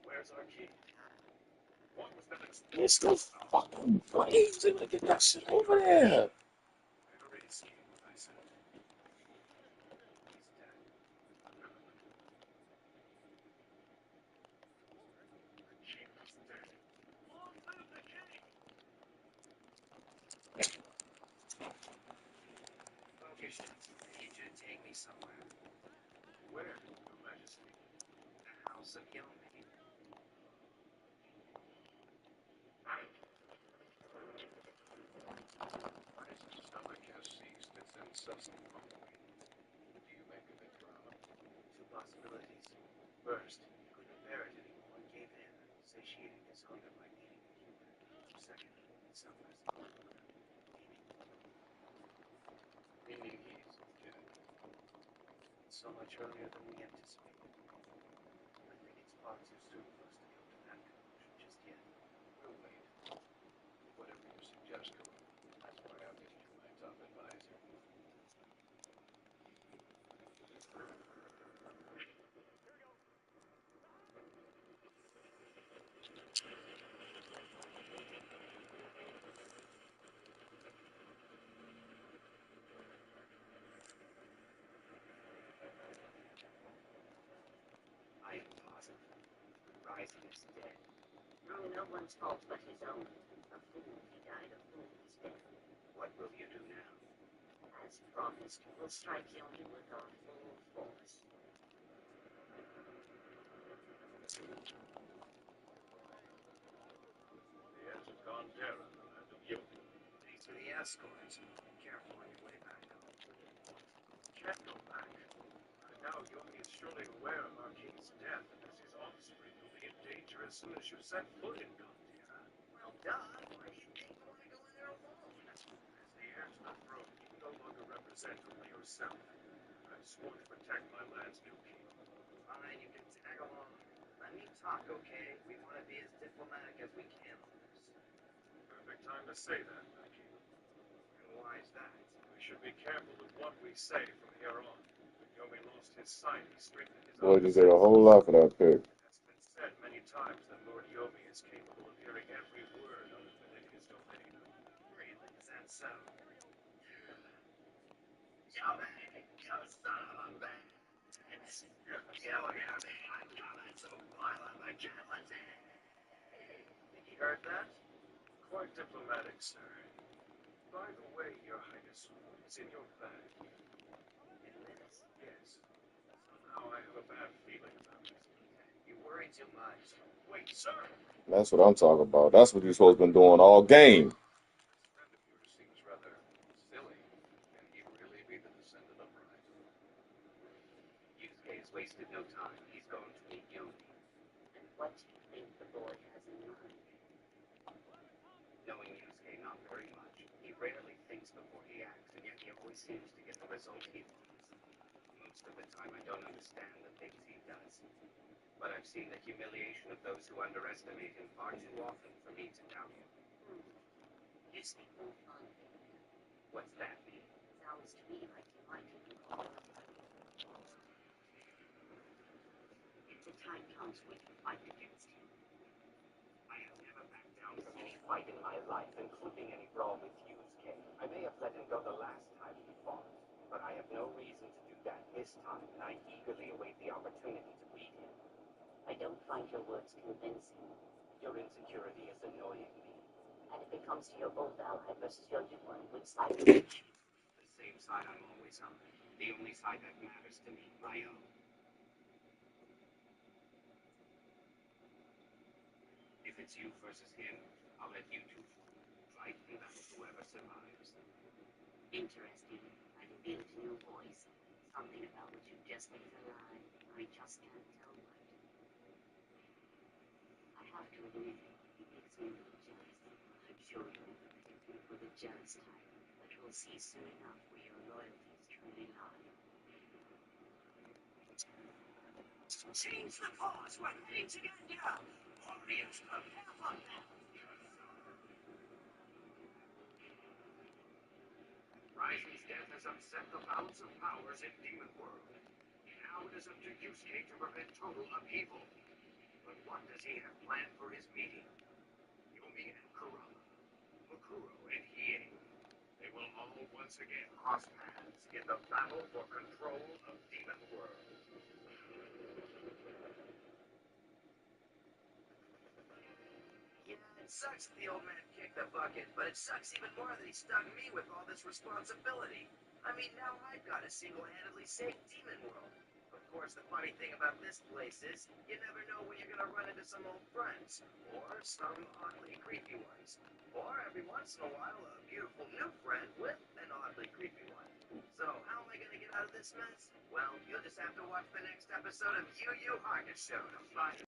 K: Where's our key? What was that
L: It's the fucking flames. They gonna get that shit over there.
F: I've already seen what I said. He's dead.
K: The king was dead. Long live the king!
J: Focus. I need you to take me somewhere.
F: Where, Your Majesty?
J: The House of Yomi.
F: Rising's stomach has ceased its incessant rumbling. Do you make a big drama?
J: Two possibilities. First, he couldn't bear it anymore and gave in, satiating his hunger by eating a human. Second, he suffers the hunger,
F: Meaning he's dead.
J: so much earlier than we anticipated. I think it's far too soon for us to come to that conclusion just yet.
F: We'll wait. Whatever you suggest, Corona. That's why I made you my top advisor.
J: I am positive. Rising is dead. Through no one's fault but his own. A fool, he died a fool's death. What will you do now? As promised, we'll strike Yomi with our full force.
F: The edge of Gondera, the land of Yomi.
J: Thanks for the escorts. Be careful on your way back, though.
F: Can't go back. By now, Yomi is surely aware of our king's death, and as his offspring will be in danger as soon as you set foot in Gondera.
J: Well, duh. Why do you think you want to go in there alone?
F: As the heir to the throne, you no longer represent only yourself. I've sworn to protect my land's new king.
J: Fine, you can tag along. Let me talk, okay? We want to be as diplomatic as we can on this.
F: Perfect time to say that, my king.
J: And why is that?
F: We
M: should be careful with what we say from here on. When Yomi lost his sight, he strengthened his
L: Boy,
M: other
L: just did a whole
M: senses.
L: lot for that pick.
M: It's been said many times that Lord Yomi is capable of hearing every word uttered within his domain.
F: Really? Is that so? Yomi, you son of a bitch! You hear me? I'm coming so violent, agility!
M: You heard that? Quite diplomatic, sir. By the way, Your Highness, what's in your bag?
F: In this?
M: Yes. Somehow I have a bad feeling about it.
F: You worry too much. Wait, sir!
L: That's what I'm talking about. That's what you're supposed to be doing all game.
M: This friend of yours seems rather silly. Can he really be the descendant of Ryzen?
F: Yusuke has wasted no time. He's going to meet Yomi.
G: And what do you think the boy has in mind?
F: Knowing Yusuke not very much, he rarely thinks before he acts, and yet he always seems to get the result he wants. Most of the time I don't understand the things he does. But I've seen the humiliation of those who underestimate him far too often for me to doubt him.
G: You speak more fondly of him.
F: What's that mean?
G: Sounds to me like you like him more. If the time comes, will you fight against him?
F: I have never backed down from any fight in my life, including any brawl with Yusuke. I may have let him go the last time he fought, but I have no reason to do that this time, and I eagerly await the opportunity to beat him.
G: I don't find your words convincing.
F: Your insecurity is annoying me.
G: And if it comes to your old ally versus your new one, which side will you choose?
F: The same side I'm always on. The only side that matters to me, my own. If it's you versus him, I'll let you two fight, and that's whoever survives.
G: Interesting. I revealed a new voice. Something about what you just made a lie. I just can't tell what. I have to admit, it makes me a little jealous. I'm sure you'll be predicting for the jealous type, but we'll see soon enough where your loyalties truly lie.
F: Change the course. We're heading to get you. Warriors, prepare for that. Ryzen's death has upset the balance of powers in Demon World. Now it is up to Yusuke to prevent total upheaval. But what does he have planned for his meeting? Yomi and Kurama, Makuro and Hiei. They will all once again cross paths in the battle for control of Demon World. Yeah, it sucks that the old man kicked the bucket, but it sucks even more that he stuck me with all this responsibility. I mean, now I've got to single-handedly save Demon World. Of course, the funny thing about this place is, you never know when you're going to run into some old friends, or some oddly creepy ones. Or, every once in a while, a beautiful new friend with an oddly creepy one. So, how am I going to get out of this mess? Well, you'll just have to watch the next episode of Yu Yu Hakusho to find